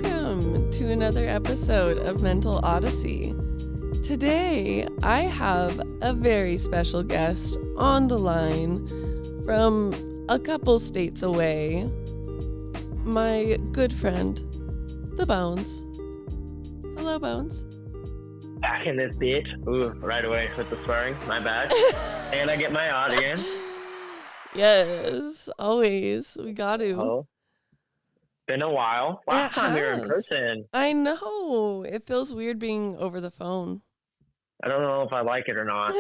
welcome to another episode of Mental Odyssey. Today, I have a very special guest on the line from a couple states away. My good friend, the Bones. Hello, Bones. Back in this bitch. Ooh, right away with the swearing. My bad. And I get my audience. Yes, always. We got to. Oh, been a while. Last time we were in person. I know. It feels weird being over the phone. I don't know if I like it or not.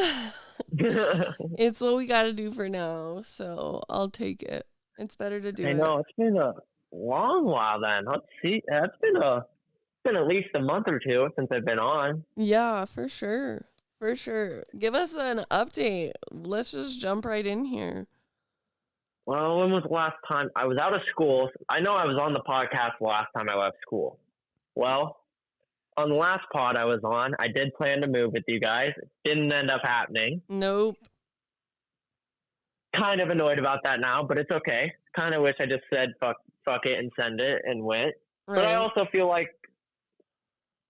It's what we got to do for now, so I'll take it. It's better to do it. I know, it's been a long while then. Let's see. It's been at least a month or two since I've been on. Yeah, for sure. For sure. Give us an update. Let's just jump right in here. Well, when was the last time? I was out of school. I know I was on the podcast the last time I left school. Well, on the last pod I was on, I did plan to move with you guys. It didn't end up happening. Nope. Kind of annoyed about that now, but it's okay. Kind of wish I just said fuck it and send it and went. Right. But I also feel like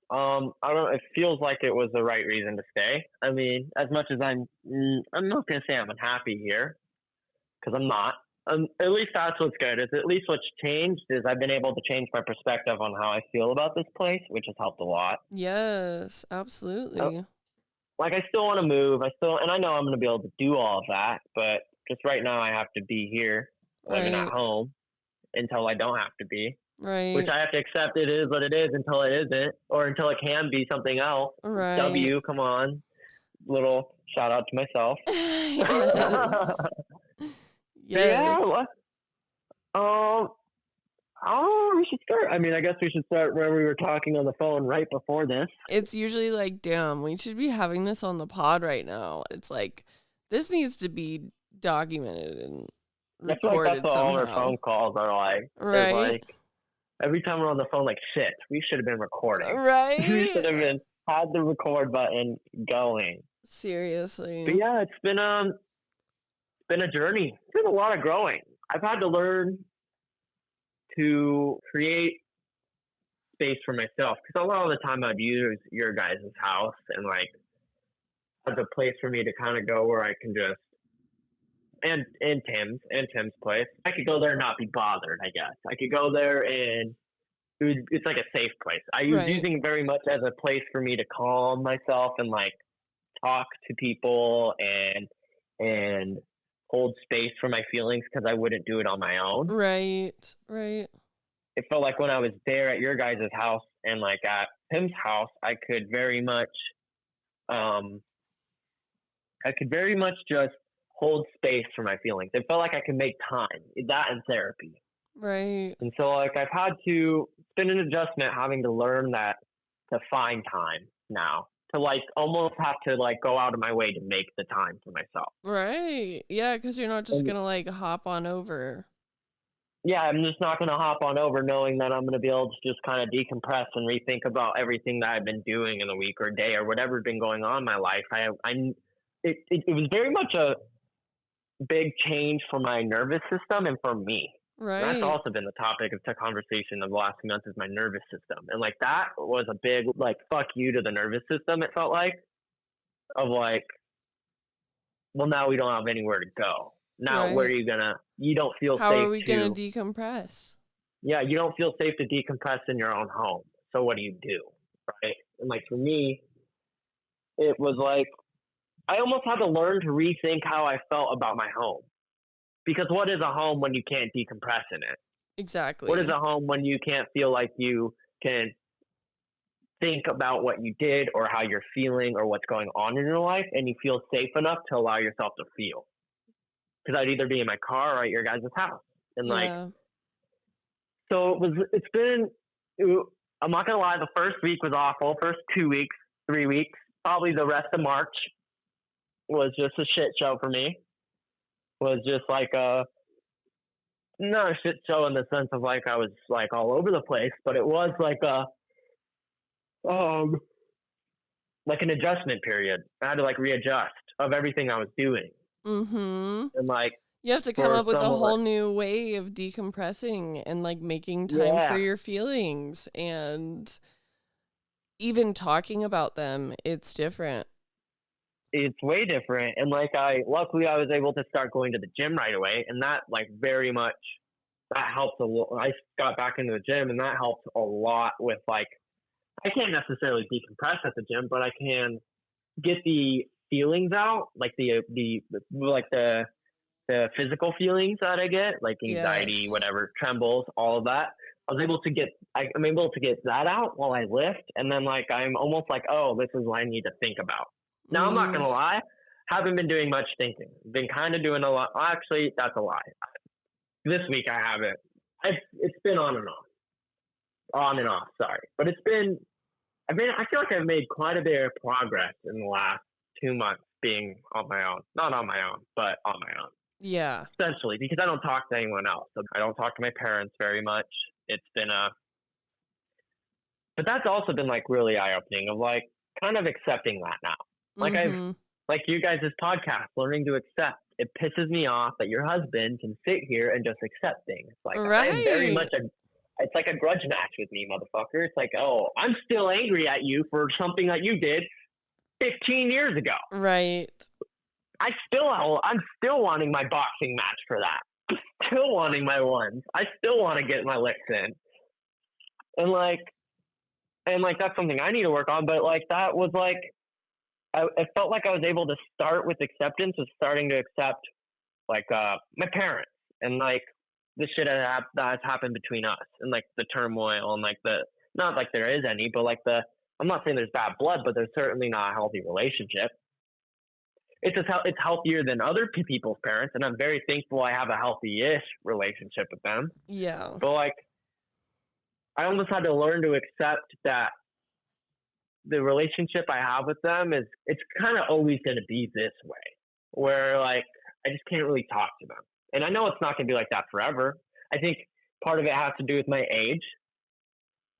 I don't know, it feels like it was the right reason to stay. I mean, as much as I'm not going to say I'm unhappy here, because I'm not. At least that's what's good. At least what's changed is I've been able to change my perspective on how I feel about this place, which has helped a lot. Yes, absolutely. Like, I still want to move. And I know I'm going to be able to do all of that, but just right now I have to be here, living at home, until I don't have to be. Right. Which I have to accept it is what it is until it isn't, or until it can be something else. Right. W, come on. Little shout out to myself. Yes. Yes. Yeah. Oh, we should start. I mean, I guess we should start where we were talking on the phone right before this. It's usually like, damn, we should be having this on the pod right now. It's like, this needs to be documented and recorded I feel like that's somehow. all our phone calls are like. Right. Like, every time we're on the phone, like, shit, we should have been recording. Right. We should have had the record button going. Seriously. But yeah, it's been a journey. It's been a lot of growing. I've had to learn to create space for myself, because a lot of the time I'd use your guys' house and like as a place for me to kind of go where I can just and Tim's place. I could go there and not be bothered, I guess. I could go there and it's like a safe place. I was using it very much as a place for me to calm myself and like talk to people and hold space for my feelings, because I wouldn't do it on my own. Right. It felt like when I was there at your guys' house and like at Tim's house, I could very much just hold space for my feelings. It felt like I could make time. That and therapy. Right. And so like I've had to, it's been an adjustment having to learn that, to find time now. To like almost have to like go out of my way to make the time for myself. Right. Yeah, because you're not just going to like hop on over. Yeah, I'm just not going to hop on over knowing that I'm going to be able to just kind of decompress and rethink about everything that I've been doing in the week or day or whatever's been going on in my life. It was very much a big change for my nervous system and for me. Right. And that's also been the topic of the conversation of the last few months, is my nervous system. And like that was a big like fuck you to the nervous system, it felt like. Of like, well, now we don't have anywhere to go. Now where are you you don't feel safe. How are we gonna decompress? Yeah, you don't feel safe to decompress in your own home. So what do you do? Right? And like for me, it was like I almost had to learn to rethink how I felt about my home. Because what is a home when you can't decompress in it? Exactly. What is a home when you can't feel like you can think about what you did or how you're feeling or what's going on in your life, and you feel safe enough to allow yourself to feel? Because I'd either be in my car or at your guys' house. And like, so I'm not going to lie, the first week was awful. First 2 weeks, 3 weeks, probably the rest of March was just a shit show for me. Was just like not a shit show in the sense of like I was like all over the place, but it was like like an adjustment period. I had to like readjust of everything I was doing. Mm-hmm. And like You have to come for up with a someone. whole new way of decompressing and like making time for Yeah, your feelings and even talking about them. It's different. it's way different. And like luckily I was able to start going to the gym right away, and that like very much that helped a lot. I got back into the gym, and that helped a lot with like I can't necessarily decompress at the gym, but I can get the feelings out, like the like the physical feelings that I get, like anxiety, Yes. whatever, trembles, all of that. I'm able to get that out while I lift, and then like I'm almost like, oh, this is what I need to think about. Now I'm not Mm, gonna lie, haven't been doing much thinking. Been kind of doing a lot. Actually, that's a lie. This week I haven't. It's been on and off. Sorry, but it's been. I feel like I've made quite a bit of progress in the last 2 months being on my own. Not on my own, but on my own. yeah. Essentially, because I don't talk to anyone else. So I don't talk to my parents very much. It's been but that's also been like really eye opening of like kind of accepting that now. Like Mm-hmm. like you guys' podcast, learning to accept. It pisses me off that your husband can sit here and just accept things. Like I am very Right. much it's like a grudge match with me, motherfucker. It's like, oh, I'm still angry at you for something that you did 15 years ago. Right. I'm still wanting my boxing match for that. I'm still wanting my ones. I still want to get my licks in. And like that's something I need to work on. But like that was like it felt like I was able to start with acceptance of starting to accept like my parents and like the shit that's happened between us and like the turmoil and like the not like there is any, but like I'm not saying there's bad blood, but there's certainly not a healthy relationship. It's healthier than other people's parents, and I'm very thankful I have a healthy-ish relationship with them. Yeah. But like, I almost had to learn to accept that the relationship I have with them it's kind of always going to be this way, where like I just can't really talk to them, and I know it's not going to be like that forever. I think part of it has to do with my age.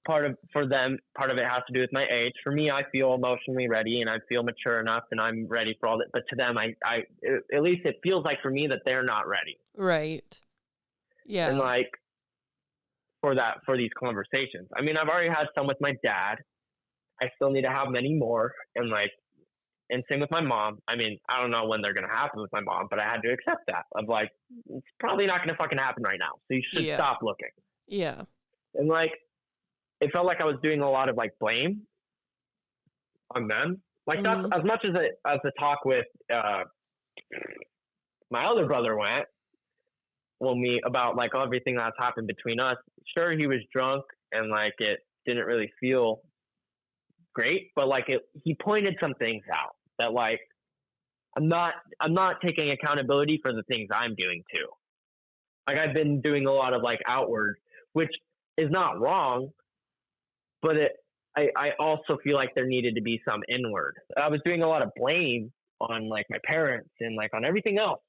Part of it has to do with my age. For me, I feel emotionally ready and I feel mature enough and I'm ready for all that. But to them, at least it feels like for me that they're not ready. Right. And Yeah. like for these conversations. I mean, I've already had some with my dad. I still need to have many more. And same with my mom. I mean, I don't know when they're gonna happen with my mom, but I had to accept that. Of like, it's probably not gonna fucking happen right now. So you should Yeah. stop looking. Yeah. And like, it felt like I was doing a lot of like blame on them. Like that's Mm, as much as the talk with my other brother went about like everything that's happened between us. Sure, he was drunk and like it didn't really feel great, but like he pointed some things out that like I'm not taking accountability for the things I'm doing too. Like I've been doing a lot of like outward, which is not wrong, but I also feel like there needed to be some inward. I was doing a lot of blame on like my parents and like on everything else.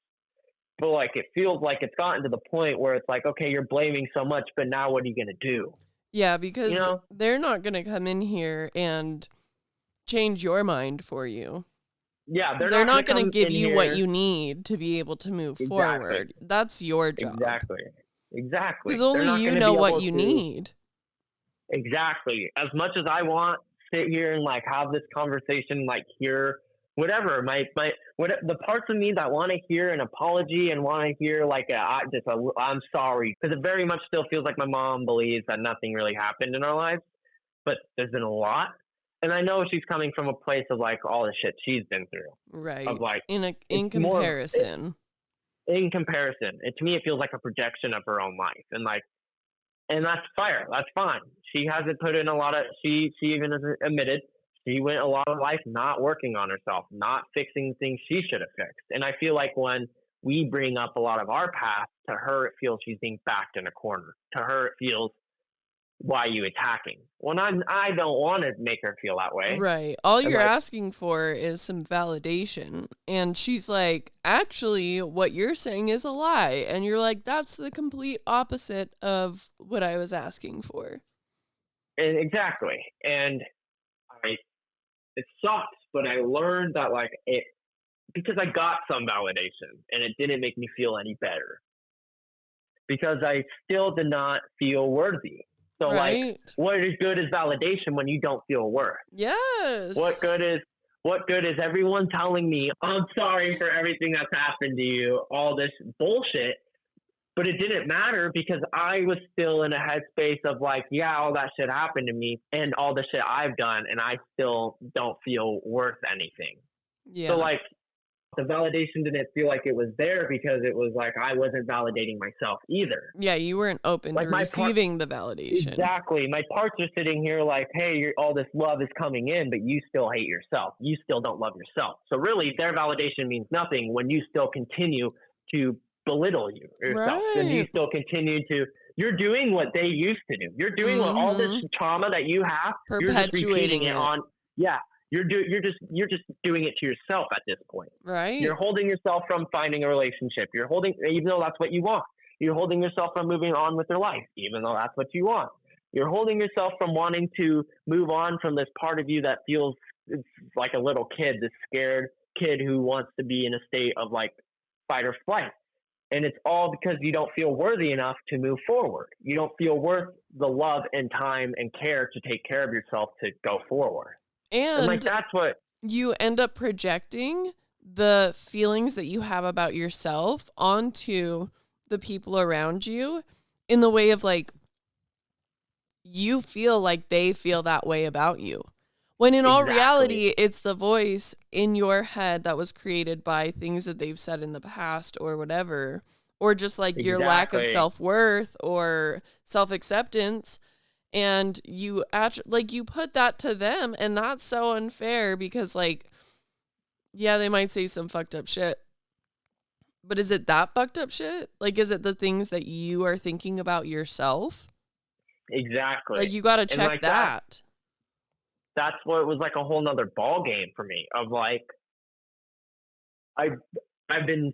But like it feels like it's gotten to the point where it's like, okay, you're blaming so much, but now what are you gonna do? yeah, You because know? they're not going to come in here and change your mind for you. Yeah, they're They're not not gonna going to come give in you what here. you need to be able to move Exactly. forward. That's your job. Exactly. Because Exactly. They're only not you gonna know be what able you to need. exactly. As much as I want sit here and like have this conversation, like hear whatever the parts of me that want to hear an apology and want to hear like I'm sorry, because it very much still feels like my mom believes that nothing really happened in our lives, but there's been a lot, and I know she's coming from a place of like all the shit she's been through, of Right. like In it's more of comparison. in comparison. To me, it feels like a projection of her own life, and like, and that's fire. That's fine. She hasn't put in a lot of. She even has admitted she went a lot of life not working on herself, not fixing things she should have fixed. And I feel like when we bring up a lot of our past, to her it feels she's being backed in a corner. To her it feels, why are you attacking? When I don't want to make her feel that way. Right. All And you're like, asking for is some validation. And she's like, actually, what you're saying is a lie. And you're like, that's the complete opposite of what I was asking for. exactly. And I it sucks, but I learned that like because I got some validation and it didn't make me feel any better because I still did not feel worthy. So like, Right. what is good is validation when you don't feel worth? Yes. What good is everyone telling me, I'm sorry for everything that's happened to you, all this bullshit? But it didn't matter because I was still in a headspace of like, yeah, all that shit happened to me and all the shit I've done, and I still don't feel worth anything. Yeah. So like, the validation didn't feel like it was there because it was like I wasn't validating myself either. Yeah, you weren't open Like to receiving the validation. Exactly. My parts are sitting here like, hey, all this love is coming in, but you still hate yourself. You still don't love yourself. So really, their validation means nothing when you still continue to belittle yourself. Right. And you still continue to, you're doing what they used to do. You're doing what all this trauma that you have, you're just repeating it on. Yeah. You're just doing it to yourself at this point. Right. You're holding yourself from finding a relationship. You're holding, even though that's what you want. You're holding yourself from moving on with your life, even though that's what you want. You're holding yourself from wanting to move on from this part of you that feels like a little kid, this scared kid who wants to be in a state of like fight or flight. And it's all because you don't feel worthy enough to move forward. You don't feel worth the love and time and care to take care of yourself to go forward. And like, that's what you end up projecting the feelings that you have about yourself onto the people around you in the way of like, you feel like they feel that way about you. When in all reality, it's the voice in your head that was created by things that they've said in the past or whatever, or just like your lack of self-worth or self-acceptance. And you actually, like, you put that to them, and that's so unfair because, like, yeah, they might say some fucked up shit, but is it that fucked up shit? Like, is it the things that you are thinking about yourself? Exactly. Like, you got to check like that. That's what was like a whole nother ball game for me of like, I've been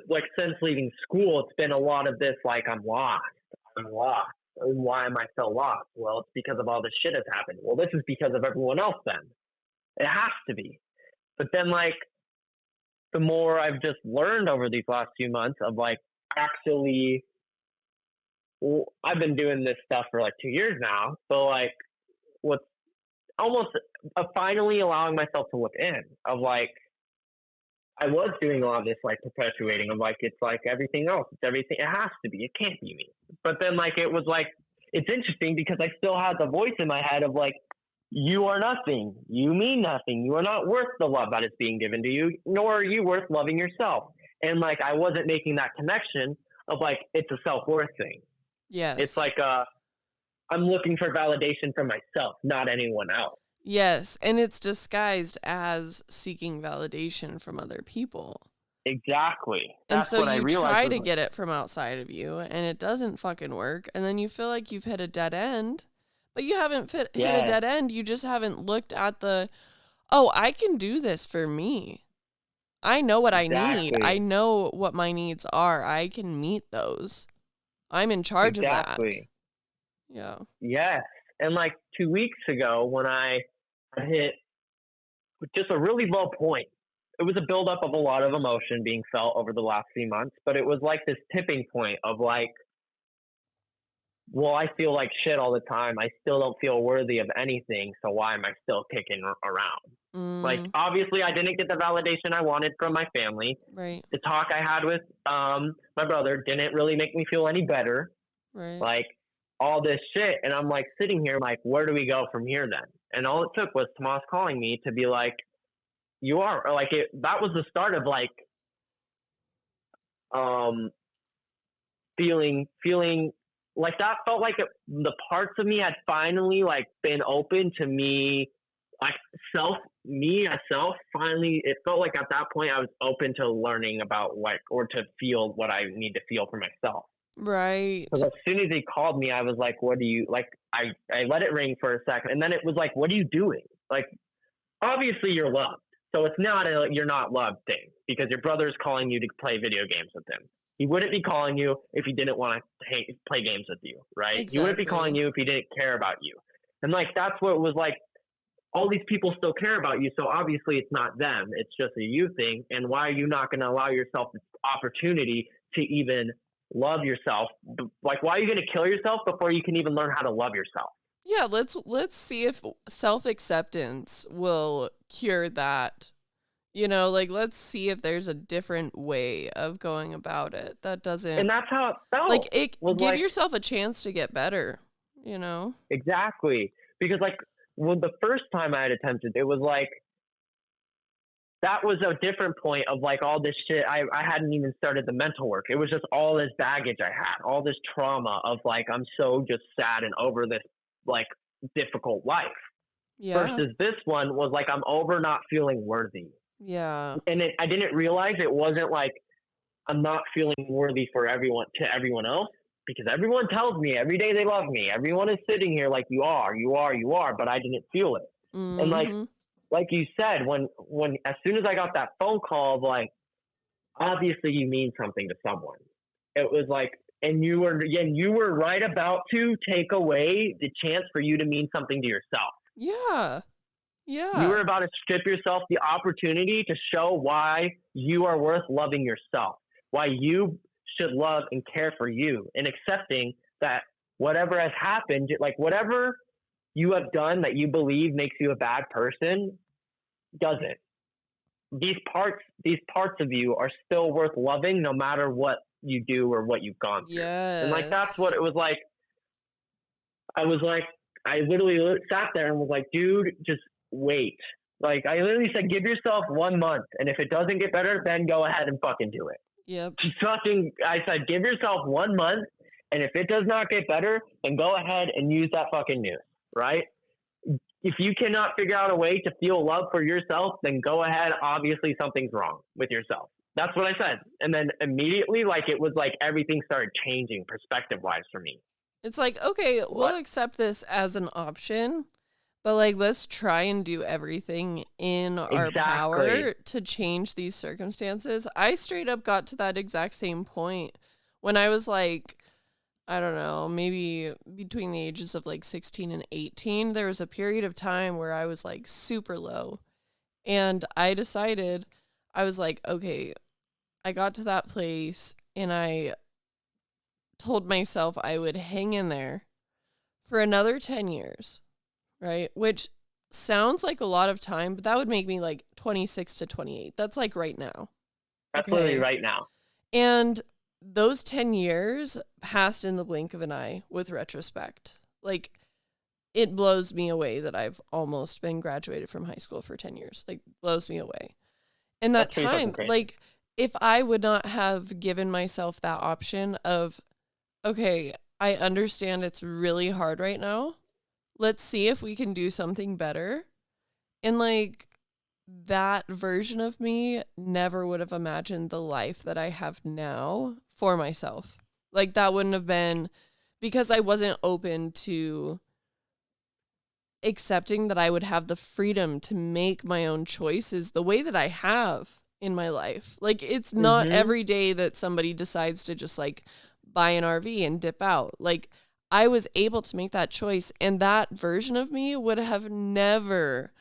like, since leaving school, it's been a lot of this, like, I'm lost. Why am I so lost? Well, it's because of all this shit that's happened. Well, this is because of everyone else then. It has to be. But then, like, the more I've just learned over these last few months of, like, actually, well, I've been doing this stuff for, like, 2 years now. So, like, what's almost finally allowing myself to look in of, like, I was doing a lot of this, like, perpetuating of, like, it's like everything else. It's everything. It has to be. It can't be me. But then, like, it was like, it's interesting because I still had the voice in my head of, like, you are nothing. You mean nothing. You are not worth the love that is being given to you, nor are you worth loving yourself. And, like, I wasn't making that connection of, like, it's a self-worth thing. Yes. It's like, I'm looking for validation from myself, not anyone else. Yes, and it's disguised as seeking validation from other people. Exactly. And so you try to get it from outside of you, and it doesn't fucking work, and then you feel like you've hit a dead end, but you haven't hit a dead end. You just haven't looked at I can do this for me. I know what I need. I know what my needs are. I can meet those. I'm in charge of that. Yeah. Yes. And like 2 weeks ago when I hit just a really low point, it was a buildup of a lot of emotion being felt over the last few months, but it was like this tipping point of like, well, I feel like shit all the time. I still don't feel worthy of anything. So why am I still kicking around? Like, obviously I didn't get the validation I wanted from my family. Right. The talk I had with my brother didn't really make me feel any better. Right. Like, all this shit. And I'm like sitting here like, where do we go from here then? And all it took was Tomas calling me to be like, you are like that was the start of like, feeling like that felt like the parts of me had finally like been open to me, like myself finally. It felt like at that point I was open to learning about like, or to feel what I need to feel for myself. Right. Because as soon as he called me, I was like, what do you, like, I let it ring for a second. And then it was like, what are you doing? Like, obviously you're loved. So it's not a you're not loved thing because your brother's calling you to play video games with him. He wouldn't be calling you if he didn't want to play games with you, right? Exactly. He wouldn't be calling you if he didn't care about you. And like, that's what was like, all these people still care about you. So obviously it's not them. It's just a you thing. And why are you not going to allow yourself the opportunity to even love yourself? Like, why are you going to kill yourself before you can even learn how to love yourself? Yeah, let's see if self-acceptance will cure that. You know, like, let's see if there's a different way of going about it that doesn't, And that's how it felt. like, it Was give like, yourself a chance to get better, you know? exactly. Because like when the first time I had attempted, it was like, that was a different point of like all this shit. I hadn't even started the mental work. It was just all this baggage I had, all this trauma of like, I'm so just sad and over this like difficult life. Yeah. Versus this one was like, I'm over not feeling worthy. Yeah. And I didn't realize it wasn't like I'm not feeling worthy for everyone else, because everyone tells me every day they love me. Everyone is sitting here like, you are, but I didn't feel it. And Mhm. like you said, when as soon as I got that phone call of like, obviously you mean something to someone. It was like, and you were right about to take away the chance for you to mean something to yourself. Yeah. You Yeah. were about to strip yourself the opportunity to show why you are worth loving yourself, why you should love and care for you, and accepting that whatever has happened, like whatever you have done that you believe makes you a bad person, doesn't. These parts of you are still worth loving no matter what you do or what you've gone through. And like, that's Yes. what it was like. I was like, I literally sat there and was like, dude, just wait. Like, I literally said, give yourself 1 month. And if it doesn't get better, then go ahead and fucking do it. Yep. I said, give yourself 1 month. And if it does not get better, then go ahead and use that fucking news, right? If you cannot figure out a way to feel love for yourself, then go ahead. Obviously, something's wrong with yourself. That's what I said. And then immediately, like, it was like everything started changing perspective wise for me. It's like, okay, we'll What? accept this as an option, but like, let's try and do everything in our Exactly. power to change these circumstances. I straight up got to that exact same point when I was like, I don't know, maybe between the ages of like 16 and 18. There was a period of time where I was like super low. And I decided, I was like, okay, I got to that place and I told myself I would hang in there for another 10 years, right? Which sounds like a lot of time, but that would make me like 26 to 28. That's like right now. That's literally Okay. right now. And those 10 years passed in the blink of an eye with retrospect. Like, it blows me away that I've almost been graduated from high school for 10 years. Like, blows me away. And that That's pretty fucking time, crazy. like, if I would not have given myself that option of, okay, I understand it's really hard right now. Let's see if we can do something better. And like, that version of me never would have imagined the life that I have now for myself. Like, that wouldn't have been, because I wasn't open to accepting that I would have the freedom to make my own choices the way that I have in my life. Like, it's not every day that somebody decides to just like buy an RV and dip out. Like, I was able to make that choice, and that version of me would have never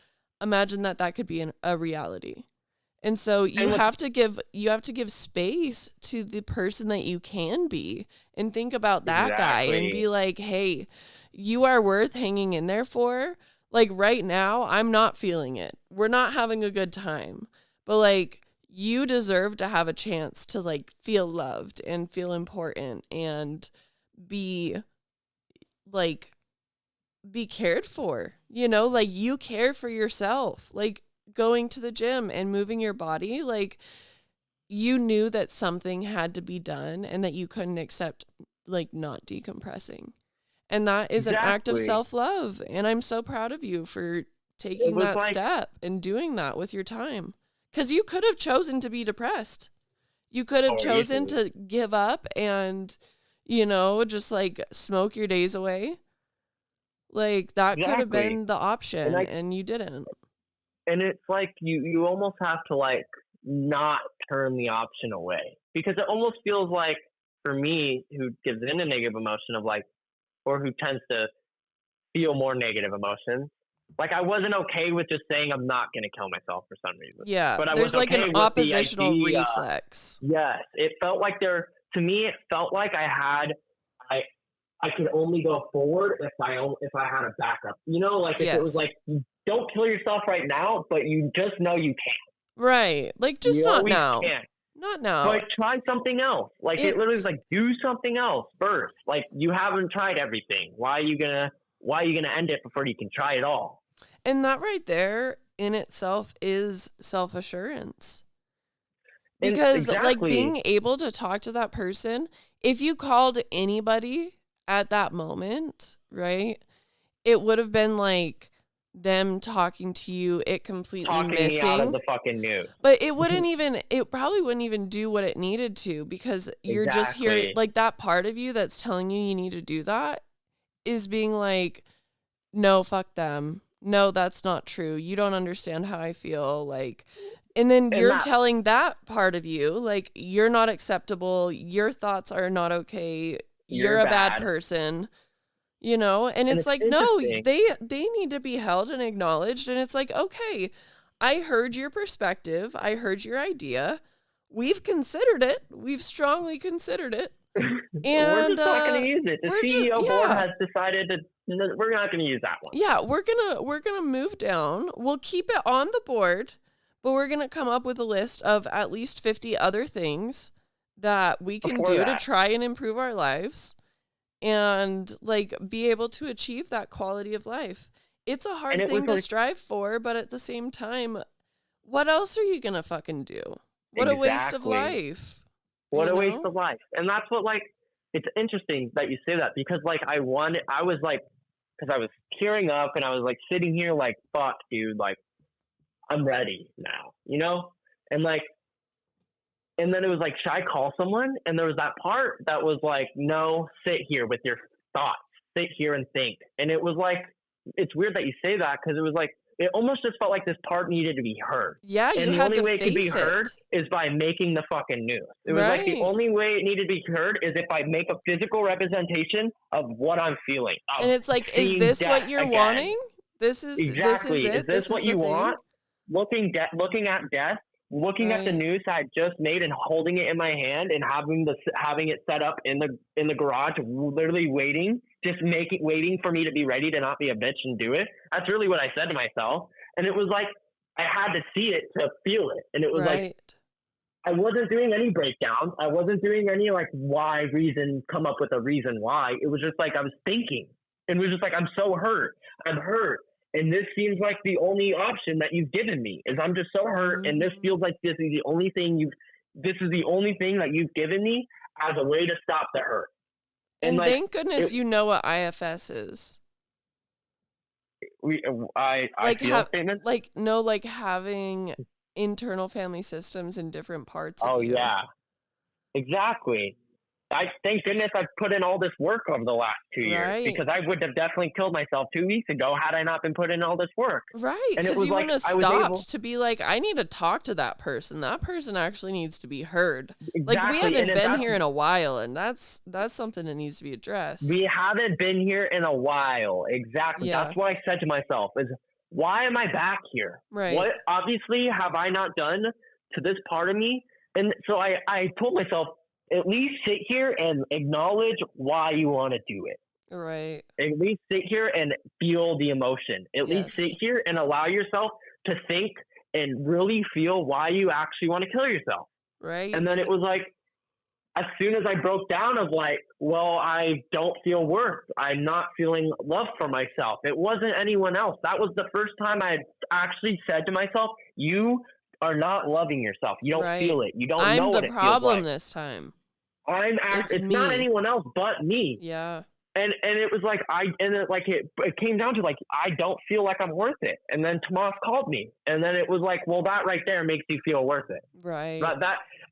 imagined that that could be a reality. And so you And have to give space to the person that you can be, and think about that guy and be exactly. like, "Hey, you are worth hanging in there for." Like, right now, I'm not feeling it. We're not having a good time. But like, you deserve to have a chance to like feel loved and feel important and be like be cared for. You know, like, you care for yourself. Like, going to the gym and moving your body, like, you knew that something had to be done and that you couldn't accept like not decompressing. And that is an act of Exactly. self-love, and I'm so proud of you for It taking was that like, step and doing that with your time. Cuz you could have chosen to be depressed. You could have oh, chosen easily. to give up and, you know, just like smoke your days away. Like, that could have Exactly. been the And option, like, and you didn't. and it's like you almost have to like not turn the option away, because it almost feels like, for me, who gives in a negative emotion of like, or who tends to feel more negative emotions, Like, I wasn't okay with just saying I'm not going to kill myself for some reason. Yeah, But I there's was like okay an with the oppositional idea. reflex. Yes, it felt like to me, it felt like I could only go forward if I had a backup. You know, like if it was Yes. like, you don't kill yourself right now, but you just know you can't. Right. Like, just You not always now. can. Not now. But try something else. Like, it literally was like, do something else first. Like, you haven't tried everything. Why are you gonna end it before you can try it all? And that right there in itself is self-assurance. Because like being able to talk to that person, if you called anybody at that moment, right, it would have been like them talking to you, it completely missing me out of the fucking news. But it probably wouldn't even do what it needed to, because you're just hearing, like, that part of you that's telling you need to do that is being like, no, fuck them. No, that's not true. You don't understand how I feel. Like, and then you're telling that part of you, like, you're not acceptable. Your thoughts are not okay. You're a bad person, you know? And it's like, no, they need to be held and acknowledged. And it's like, okay, I heard your perspective. I heard your idea. We've considered it. We've strongly considered it. And we're just not going to use it. The CEO board has decided that we're not going to use that one. Yeah, we're gonna move down. We'll keep it on the board, but we're gonna come up with a list of at least 50 other things that we can do to try and improve our lives and like be able to achieve that quality of life. It's a hard thing to strive for, but at the same time, what else are you gonna fucking do? What a waste of life. What a waste of life. And that's what, like, it's interesting that you say that, because like I was like, because I was tearing up and I was like sitting here like, fuck, dude, like, I'm ready now, you know? And like, and then it was like, should I call someone? And there was that part that was like, no, sit here with your thoughts, sit here and think. And it was like, it's weird that you say that, because it was like, it almost just felt like this part needed to be heard. Yeah, and the only way it could be heard is by making the fucking news. It was like the only way it needed to be heard is if I make a physical representation of what I'm feeling. And it's like, is this what you're wanting? This is exactly. This is it. Is this what you want? Looking at death, looking at the news I just made and holding it in my hand and having it set up in the garage, literally waiting for me to be ready to not be a bitch and do it. That's really what I said to myself. And it was like, I had to see it to feel it. And it was like, I wasn't doing any breakdowns. I wasn't doing any like come up with a reason why. It was just like, I was thinking, and it was just like, I'm so hurt. I'm hurt. And this seems like the only option that you've given me is I'm just so hurt. And this feels like this is the only thing that you've given me as a way to stop the hurt. And like, thank goodness you know what IFS is. Having internal family systems in different parts of you. Oh, yeah. Exactly. Thank goodness I've put in all this work over the last 2 years, because I would have definitely killed myself 2 weeks ago had I not been putting in all this work. Right, because you wouldn't have stopped to be like, I need to talk to that person. That person actually needs to be heard. Exactly. Like, we haven't been here in a while, and that's something that needs to be addressed. We haven't been here in a while. Exactly. Yeah. That's what I said to myself is, why am I back here? Right. What obviously have I not done to this part of me? And so I told myself, at least sit here and acknowledge why you want to do it. Right. At least sit here and feel the emotion. At least sit here and allow yourself to think and really feel why you actually want to kill yourself. Right. And then it was like, as soon as I broke down of like, well, I don't feel worth. I'm not feeling love for myself. It wasn't anyone else. That was the first time I had actually said to myself, you are not loving yourself. You don't feel it. You don't know what it feels like. I'm the problem this time. It's not anyone else but me. Yeah. And it was like, it came down to like, I don't feel like I'm worth it. And then Tomas called me, and then it was like, well, that right there makes you feel worth it. Right.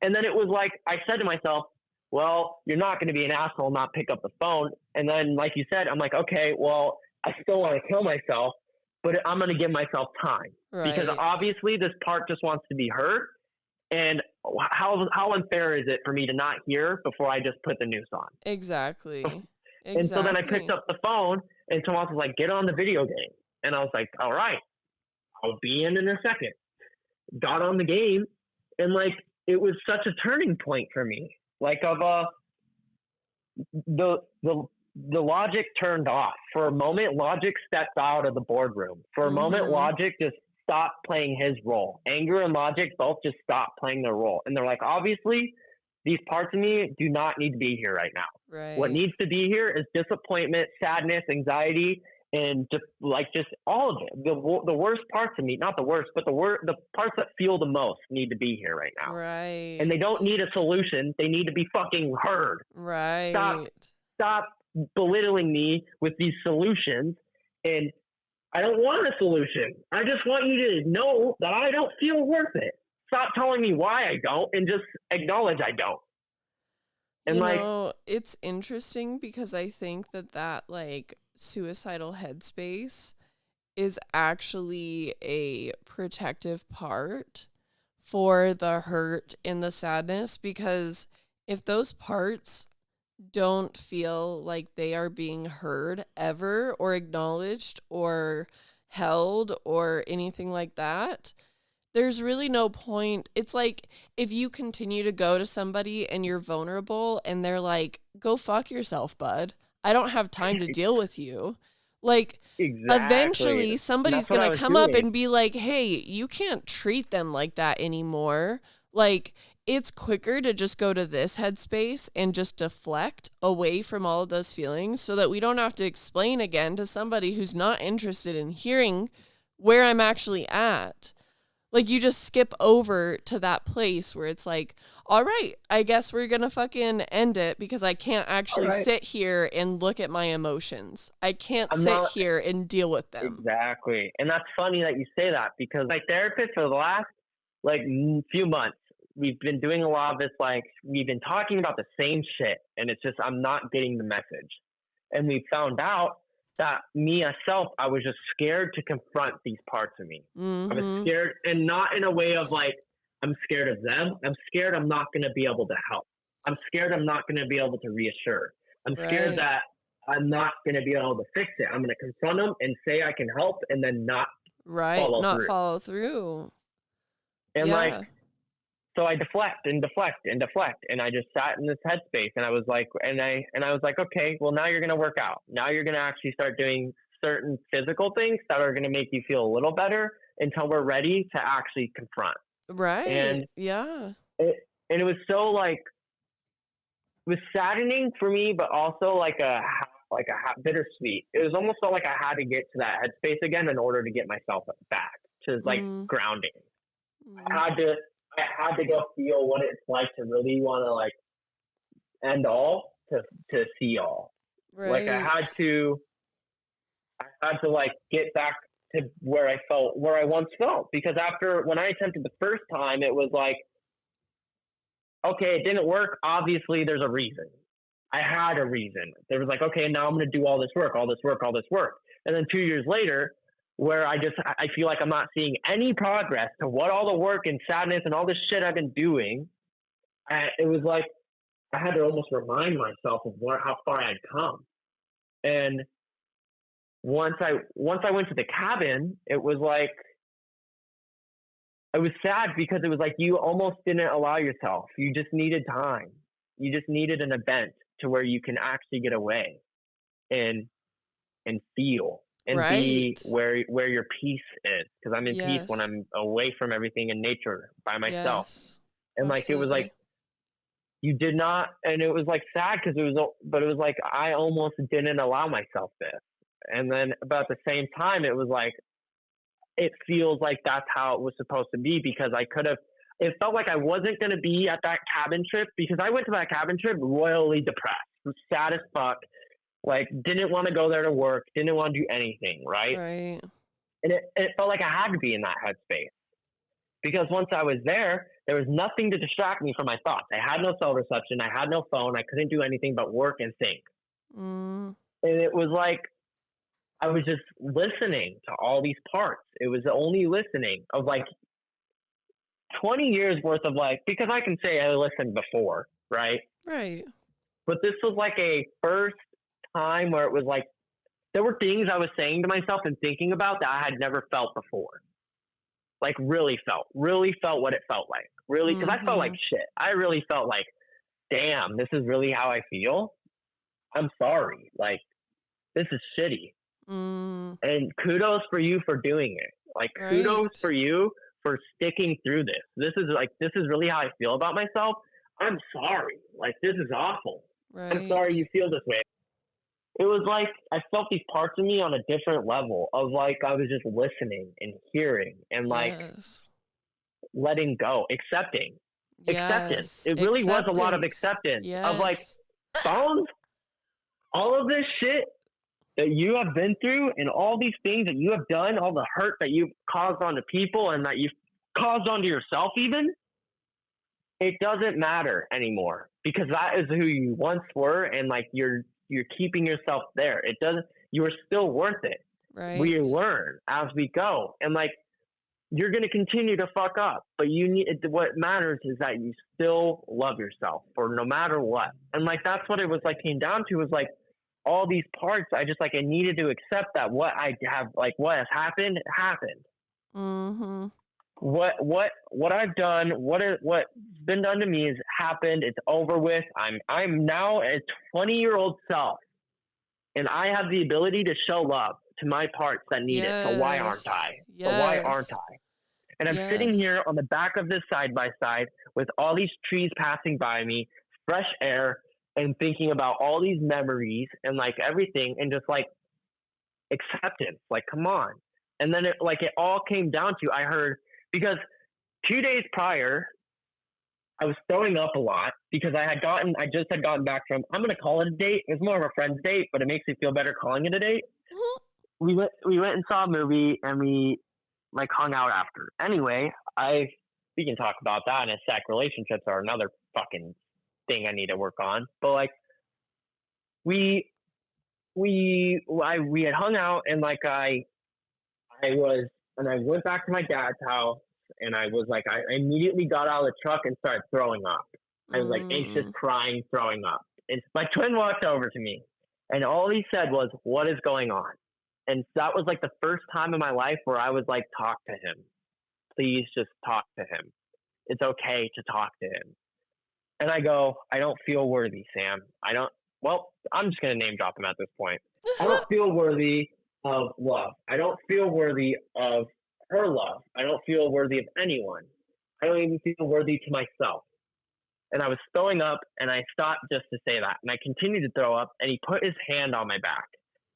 And then it was like, I said to myself, well, you're not going to be an asshole and not pick up the phone. And then, like you said, I'm like, okay, well, I still want to kill myself, but I'm going to give myself time, because obviously this part just wants to be heard. And how unfair is it for me to not hear before I just put the news on? Exactly. And so then I picked up the phone, and Tomas was like, get on the video game. And I was like, all right, I'll be in a second. Got on the game, and like it was such a turning point for me. Like of the the the logic turned off for a moment. Logic stepped out of the boardroom for a moment. Mm-hmm. Logic just stopped playing his role. Anger and logic both just stopped playing their role, and they're like, obviously, these parts of me do not need to be here right now. What Right. needs to be here is disappointment, sadness, anxiety, and just all of it. The worst parts of me, not the worst, but the parts that feel the most need to be here right now. And Right. they don't need a solution. They need to be fucking heard. Stop Right. stop belittling me with these solutions. And I don't want a solution. I just want you to know that I don't feel worth it. Stop telling me why I don't, and just acknowledge I don't. And You like, know, it's interesting because I think that like suicidal headspace is actually a protective part for the hurt and the sadness, because if those parts don't feel like they are being heard ever or acknowledged or held or anything like that, there's really no point. It's like if you continue to go to somebody and you're vulnerable and they're like, go fuck yourself, bud. I don't have time to deal with you. Like, exactly. eventually And somebody's that's what going I to was come up doing. and be like, hey, you can't treat them like that anymore. Like, it's quicker to just go to this headspace and just deflect away from all of those feelings so that we don't have to explain again to somebody who's not interested in hearing where I'm actually at. Like, you just skip over to that place where it's like, all right, I guess we're going to fucking end it because I can't All actually right. sit here and look at my emotions. I can't I'm sit not here and deal with them. exactly. And that's funny that you say that, because my therapist for the last few months, we've been doing a lot of this, like we've been talking about the same shit, and it's just I'm not getting the message. And we found out that me myself, I was just scared to confront these parts of me. I was Mm-hmm. scared, and not in a way of like I'm scared of them. I'm scared I'm not going to be able to help. I'm scared I'm not going to be able to reassure. I'm scared Right. that I'm not going to be able to fix it. I'm going to confront them and say I can help, and then not Right. follow Not through. follow through. And like, Yeah. so I deflect and deflect and deflect, and I just sat in this headspace, and I was like, and I was like, okay, well now you're gonna work out. Now you're gonna actually start doing certain physical things that are gonna make you feel a little better until we're ready to actually confront. Right. And Yeah. it and it was so like it was saddening for me, but also bittersweet. It was almost felt like I had to get to that headspace again in order to get myself back to like Mm. grounding. Mm. I had to go feel what it's like to really want to like end all to see all. Like Right. I had to like get back to where I once felt, because after when I attempted the first time, it was like, okay, it didn't work. Obviously, there's a reason. I had a reason. There was like, okay, now I'm going to do all this work, all this work, all this work. And then 2 years later, where I feel like I'm not seeing any progress to what all the work and sadness and all this shit I've been doing, it was like I had to almost remind myself of how far I'd come. And once I went to the cabin, it was like it was sad, because it was like you almost didn't allow yourself. You just needed time. You just needed an event to where you can actually get away and feel and be Right. where your peace is, because I'm in peace when Yes. I'm away from everything in nature by myself. Yes. And like it was like Absolutely. you did not, and it was like sad, because but it was like I almost didn't allow myself this. And then but at the same time, it was like it feels like that's how it was supposed to be, because I could have it felt like I wasn't going to be at that cabin trip, because I went to that cabin trip royally depressed, sad as fuck, like didn't want to go there to work, didn't want to do anything, right? Right. And it felt like I had to be in that headspace, because once I was there was nothing to distract me from my thoughts. I had no cell reception, I had no phone, I couldn't do anything but work and think. Mm. And it was like I was just listening to all these parts. It was only listening of like 20 years worth of like, because I can say I listened before, right? Right. But this was like a first time where it was like there were things I was saying to myself and thinking about that I had never felt before. Like really felt what it felt like. Really, because I felt like Mm-hmm. shit. I really felt like, damn, this is really how I feel. I'm sorry. Like, this is shitty. Mm. And kudos for you for doing it. Like, kudos Right. for you for sticking through this. This is really how I feel about myself. I'm sorry. Like, this is awful. I'm sorry Right. you feel this way. It was like I felt these parts of me on a different level of like I was just listening and hearing and like Yes. letting go, acceptance. Yes. It really was a lot of Acceptance. acceptance of like, Yes. Bones, all of this shit that you have been through and all these things that you have done, all the hurt that you've caused onto people and that you've caused onto yourself even, it doesn't matter anymore because that is who you once were and like you're keeping yourself there. It doesn't you are still worth it. Right. We learn as we go. And like you're going to continue to fuck up, but you need what matters is that you still love yourself or no matter what. And like that's what it was like came down to was like all these parts I just like I needed to accept that what I have like what has happened happened. Mm-hmm. What I've done, what's been done to me has happened. It's over with. I'm now a 20-year-old self, and I have the ability to show love to my parts that need it. So why aren't Yes. I? So why aren't Yes. I? And I'm sitting Yes. here on the back of this side by side with all these trees passing by me, fresh air, and thinking about all these memories and like everything, and just like acceptance. Like, come on. And then it all came down to I heard because 2 days prior, I was throwing up a lot because I just had gotten back from, I'm going to call it a date. It was more of a friend's date, but it makes me feel better calling it a date. Mhm. We went and saw a movie and we like hung out after. Anyway, we can talk about that in a sec. Relationships are another fucking thing I need to work on. But like we we had hung out and like I went back to my dad's house and I was like, I immediately got out of the truck and started throwing up. I was like anxious, Mm. crying, throwing up. And my twin walked over to me and all he said was, "What is going on?" And that was like the first time in my life where I was like, talk to him. Please just talk to him. It's okay to talk to him. And I go, I don't feel worthy, Sam. Well, I'm just going to name drop him at this point. I don't feel worthy of love. I don't feel worthy of her love. I don't feel worthy of anyone. I don't even feel worthy to myself. And I was throwing up and I stopped just to say that. And I continued to throw up and he put his hand on my back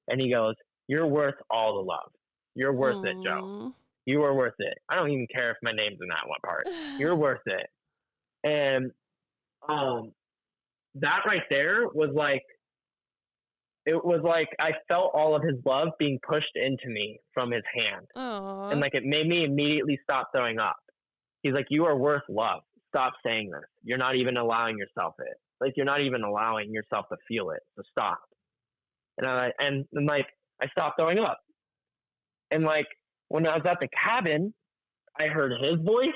and he goes, "You're worth all the love. You're worth it, Joe. Mm. You are worth it. I don't even care if my name's in that one part. You're worth it." And that right there was like, it was like I felt all of his love being pushed into me from his hand. And Aw. like it made me immediately stop throwing up. He's like, "You are worth love. Stop saying this. You're not even allowing yourself it. Like you're not even allowing yourself to feel it. So stop." And like I stopped throwing up. And like when I was at the cabin, I heard his voice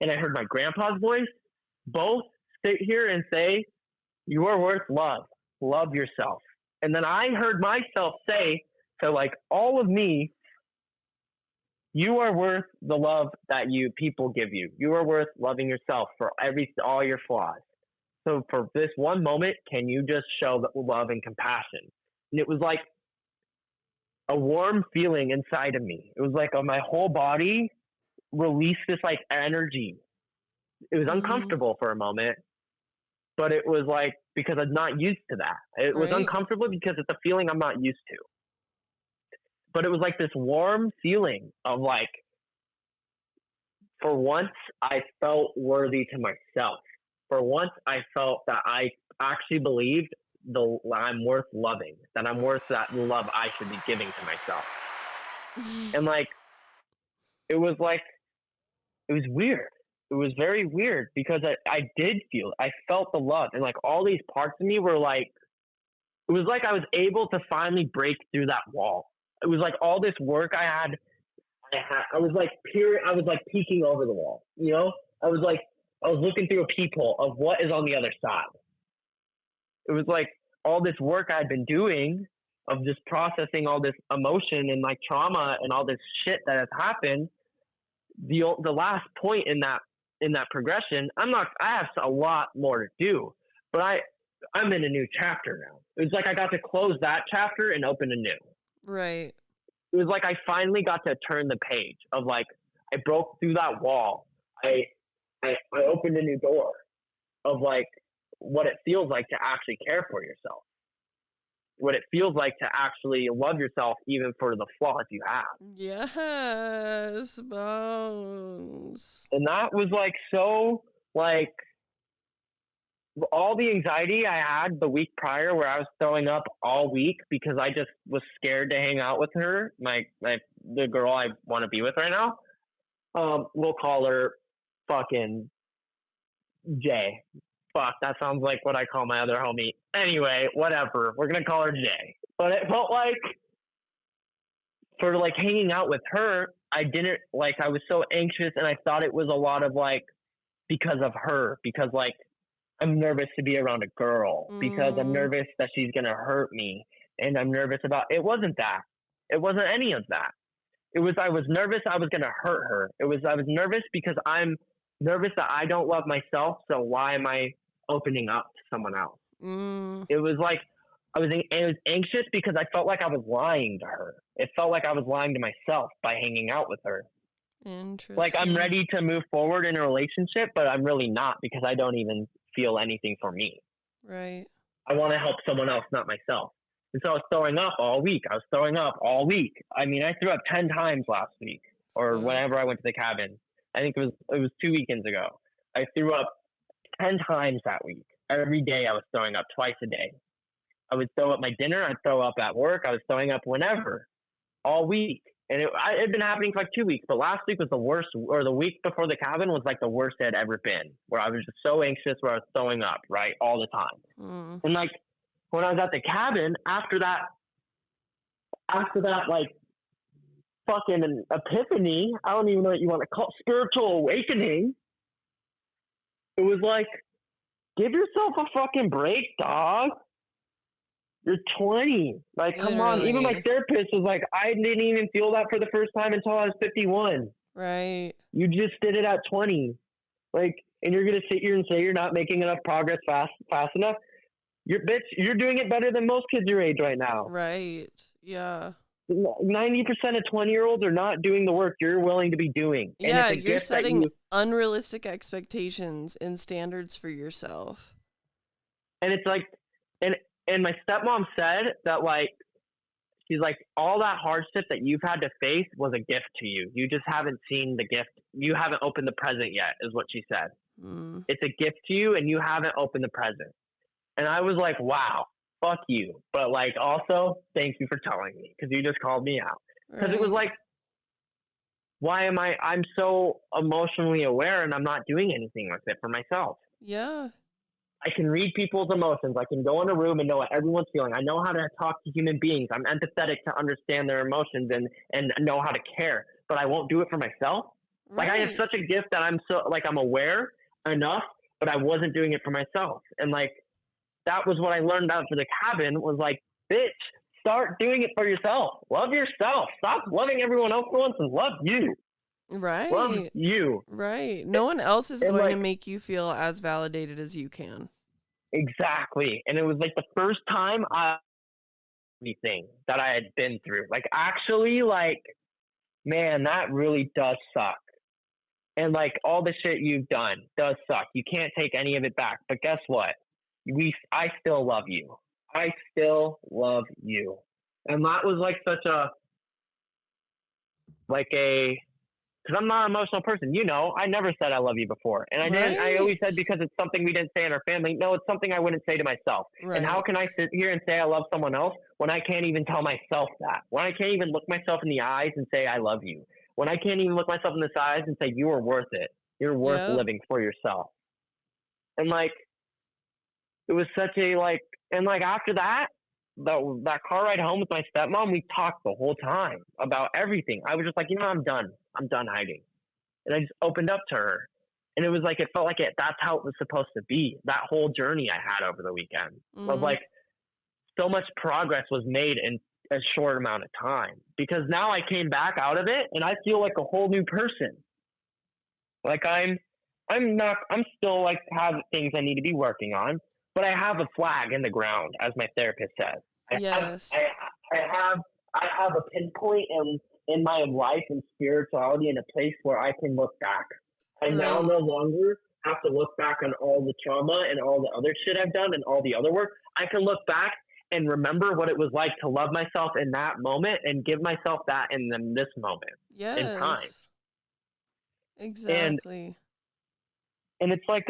and I heard my grandpa's voice both sit here and say, "You are worth love. Love yourself." And then I heard myself say to like all of me, "You are worth the love that you people give you. You are worth loving yourself for all your flaws. So for this one moment, can you just show love and compassion?" And it was like a warm feeling inside of me. It was like my whole body released this like energy. It was Mm. uncomfortable for a moment, but it was like because I'm not used to that. It was Right. uncomfortable because it's a feeling I'm not used to. But it was like this warm feeling of like, for once, I felt worthy to myself. For once, I felt that I actually believed I'm worth loving, that I'm worth that love I should be giving to myself. And like, it was weird. It was very weird because I did feel, I felt the love. And like all these parts of me were like, it was like I was able to finally break through that wall. It was like all this work I was like peeking over the wall, you know? I was looking through a peephole of what is on the other side. It was like all this work I'd been doing of just processing all this emotion and like trauma and all this shit that has happened. The last point in that progression, I have a lot more to do, but I'm in a new chapter now. It was like I got to close that chapter and open a new. Right. It was like I finally got to turn the page of like I broke through that wall. I opened a new door of like what it feels like to actually care for yourself. What it feels like to actually love yourself even for the flaws you have. Yes, Bones. And that was like so like all the anxiety I had the week prior where I was throwing up all week because I just was scared to hang out with her, the girl I want to be with right now. We'll call her fucking Jay. Fuck, that sounds like what I call my other homie. Anyway, whatever. We're gonna call her Jay. But it felt like for like hanging out with her, I didn't like I was so anxious and I thought it was a lot of like because of her, because like I'm nervous to be around a girl, because I'm nervous that she's gonna hurt me, and I'm nervous about it wasn't that. It wasn't any of that. It was I was nervous I was gonna hurt her. I was nervous because I'm nervous that I don't love myself, so why am I opening up to someone else? It was like I was anxious because I felt like I was lying to her. It felt like I was lying to myself by hanging out with her. Interesting. Like I'm ready to move forward in a relationship, but I'm really not because I don't even feel anything for me. Right. I want to help someone else, not myself. And so I was throwing up all week. I mean, I threw up 10 times last week or whenever I went to the cabin. I think it was 2 weekends ago. I threw up 10 times that week. Every day I was throwing up, twice a day. I would throw up my dinner. I'd throw up at work. I was throwing up whenever, all week. And it had been happening for like 2 weeks, but last week was the worst, or the week before the cabin was like the worst it had ever been, where I was just so anxious, where I was throwing up, right, all the time. And like when I was at the cabin, after that, like fucking epiphany, I don't even know what you want to call it, spiritual awakening. It was like, give yourself a fucking break, dog. You're 20. Like, come on. Even my therapist was like, I didn't even feel that for the first time until I was 51. Right. You just did it at 20. Like, and you're going to sit here and say you're not making enough progress fast enough? You're doing it better than most kids your age right now. Right. Yeah. 90% of 20-year-olds are not doing the work you're willing to be doing. Yeah, and you're setting unrealistic expectations and standards for yourself. And it's like, and my stepmom said that, like, she's like, all that hardship that you've had to face was a gift to you. You just haven't seen the gift. You haven't opened the present yet, is what she said. It's a gift to you, and you haven't opened the present. And I was like, wow, fuck you. But, like, also, thank you for telling me, because you just called me out. Because it was like, I'm so emotionally aware, and I'm not doing anything with it for myself. Yeah. I can read people's emotions. I can go in a room and know what everyone's feeling. I know how to talk to human beings. I'm empathetic to understand their emotions and know how to care. But I won't do it for myself. Right. Like, I have such a gift that I'm aware enough, but I wasn't doing it for myself. And, like, that was what I learned out for the cabin was, like, bitch, start doing it for yourself. Love yourself. Stop loving everyone else for once and love you. Right. Love you. Right. No one else is going to make you feel as validated as you can. Exactly. And it was like the first time anything that I had been through. Like, actually, like, man, that really does suck. And, like, all the shit you've done does suck. You can't take any of it back. But guess what? I still love you. I still love you. And that was like such a, like a, because I'm not an emotional person. You know, I never said I love you before. And I didn't. I always said because it's something we didn't say in our family. No, it's something I wouldn't say to myself. Right. And how can I sit here and say I love someone else when I can't even tell myself that? When I can't even look myself in the eyes and say I love you? When I can't even look myself in the eyes and say you are worth it. You're worth living for yourself. And, like, it was such a, like, and, like, after that, that car ride home with my stepmom, we talked the whole time about everything. I was just like, you know, I'm done hiding. And I just opened up to her. And it was like, it felt like that's how it was supposed to be. That whole journey I had over the weekend of, like, so much progress was made in a short amount of time, because now I came back out of it and I feel like a whole new person. Like I'm still like have things I need to be working on, but I have a flag in the ground, as my therapist says. I have, I, Yes. I have, I have a pinpoint in my life and spirituality in a place where I can look back. I now Right. no longer have to look back on all the trauma and all the other shit I've done and all the other work. I can look back and remember what it was like to love myself in that moment and give myself that in this moment in time. Yes. And Exactly. it's like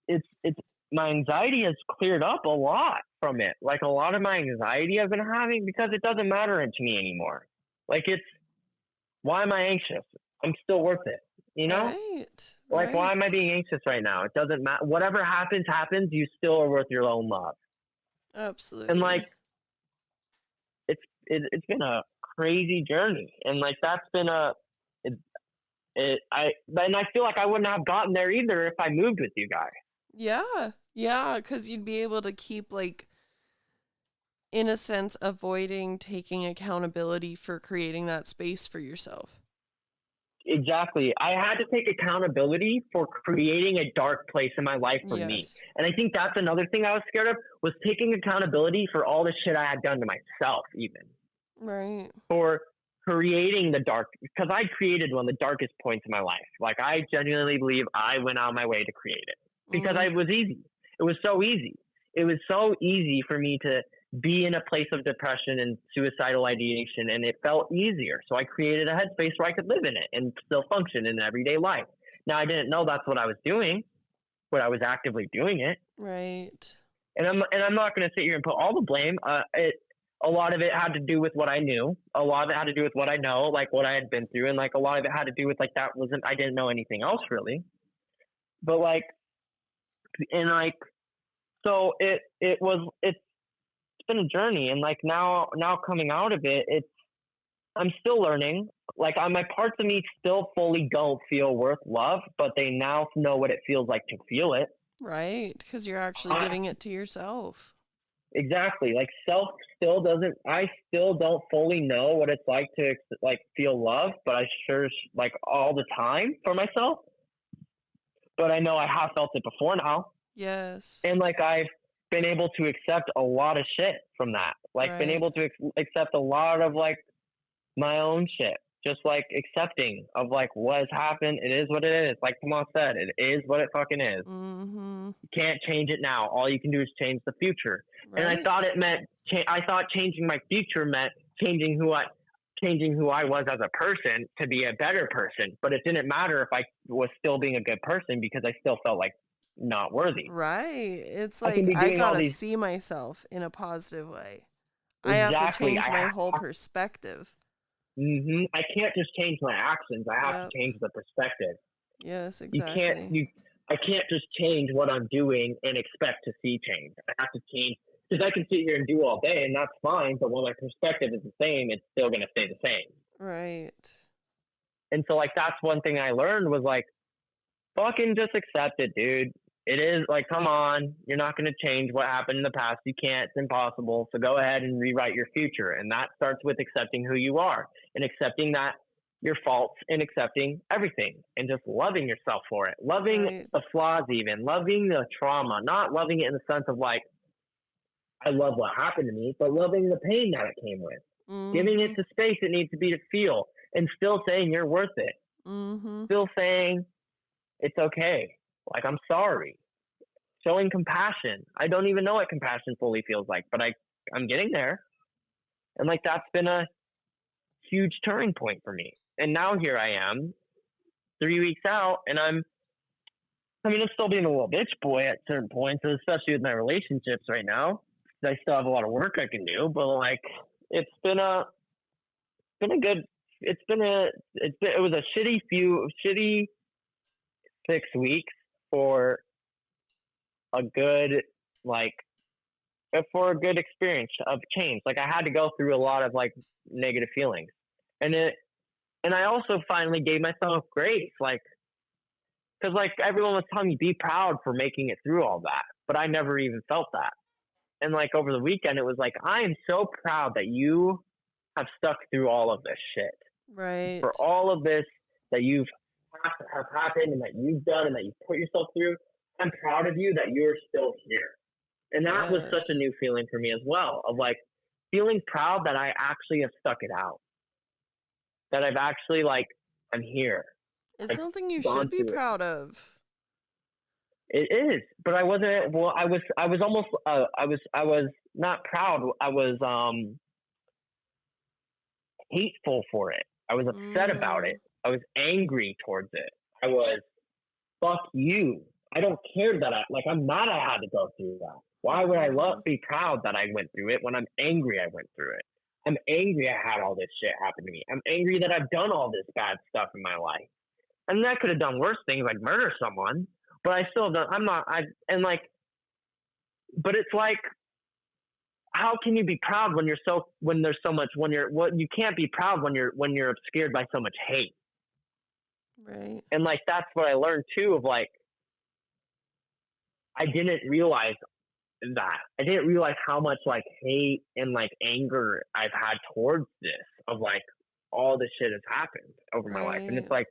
it's my anxiety has cleared up a lot from it. Like a lot of my anxiety I've been having, because it doesn't matter to me anymore. Like it's, why am I anxious? I'm still worth it. You know? Right. Like, why am I Right. being anxious right now? It doesn't matter. Whatever happens, happens. You still are worth your own love. And like, Absolutely. it's been a crazy journey, and like that's been it, and I feel like I wouldn't have gotten there either if I moved with you guys. Yeah. Yeah, because you'd be able to keep, like, in a sense, avoiding taking accountability for creating that space for yourself. Exactly. I had to take accountability for creating a dark place in my life for me. Yes. And I think that's another thing I was scared of, was taking accountability for all the shit I had done to myself, even Right. for creating the dark, because I created one of the darkest points in my life. Like I genuinely believe I went out of my way to create it, because Mm. it was easy. It was so easy. It was so easy for me to be in a place of depression and suicidal ideation, and it felt easier. So I created a headspace where I could live in it and still function in everyday life. Now I didn't know that's what I was doing, but I was actively doing it. Right. And I'm not going to sit here and put all the blame. A lot of it had to do with what I knew. A lot of it had to do with what I know, like what I had been through, and like a lot of it had to do with like that wasn't, I didn't know anything else really. But like, and like, so it's been a journey, and like now coming out of it, I'm still learning. Like my parts of me still fully don't feel worth love, but they now know what it feels like to feel it. Right. Because you're actually I, giving it to yourself. Exactly. Like self still doesn't. I still don't fully know what it's like to like feel love, but I sure like all the time for myself. But I know I have felt it before now, Yes. and like I've been able to accept a lot of shit from that. Like been Right. able to accept a lot of like my own shit. Just like accepting of like what has happened. It is what it is. Like Tomas said, it is what it fucking is. Mm-hmm. You can't change it now. All you can do is change the future. And I thought Right. it meant I thought changing my future meant changing who I was as a person to be a better person. But it didn't matter if I was still being a good person, because I still felt like not worthy. Right. It's I can like be I doing all gotta these. see myself in a positive way. I have to Exactly. change my whole perspective. I can't just change my actions. I have to Yep. change the perspective. Yes, You can't exactly. you I can't just change what I'm doing and expect to see change. I have to change, because I can sit here and do all day and that's fine, but when my perspective is the same, it's still gonna stay the same. Right. And so like that's one thing I learned was like, fucking just accept it, dude. It is like, come on, you're not gonna change what happened in the past. You can't, it's impossible. So go ahead and rewrite your future. And that starts with accepting who you are and accepting that your faults and accepting everything and just loving yourself for it. Loving Right. the flaws, even loving the trauma, not loving it in the sense of like, I love what happened to me, but loving the pain that it came with, giving it Mm-hmm. the space it needs to be to feel, and still saying you're worth it. Mm-hmm. Still saying it's okay. Like, I'm sorry. Showing compassion. I don't even know what compassion fully feels like, but I'm getting there. And like, that's been a huge turning point for me. And now here I am 3 weeks out, and I'm still being a little bitch boy at certain points, especially with my relationships right now. I still have a lot of work I can do, but like, it's been a good, it was a shitty 6 weeks for a good, like, for a good experience of change. Like I had to go through a lot of like negative feelings, and I also finally gave myself grace, like, because like everyone was telling me be proud for making it through all that, but I never even felt that. And like over the weekend, it was like, I am so proud that you have stuck through all of this shit. Right. For all of this that you've have happened and that you've done and that you put yourself through, I'm proud of you that you're still here. And that was such a Yes. new feeling for me as well, of like feeling proud that I actually have stuck it out. That I've actually like I'm here. It's I've something you gone should be through it. proud of. It is, but I wasn't. Well, I was almost. I was not proud. I was hateful for it. I was upset about it. Mm, I was angry towards it. I was fuck you. I don't care that I'm mad I had to go through that. Why would I mm, be proud that I went through it when I'm angry I went through it? I'm angry I had all this shit happen to me. I'm angry that I've done all this bad stuff in my life. And I could have done worse things like murder someone, but I still don't. I'm not. I and like, but it's like, how can you be proud when there's so much you can't be proud when you're obscured by so much hate. right. And like that's what I learned too of like I didn't realize that. I didn't realize how much like hate and like anger I've had towards this of like all this shit has happened over my life. And it's Right. like,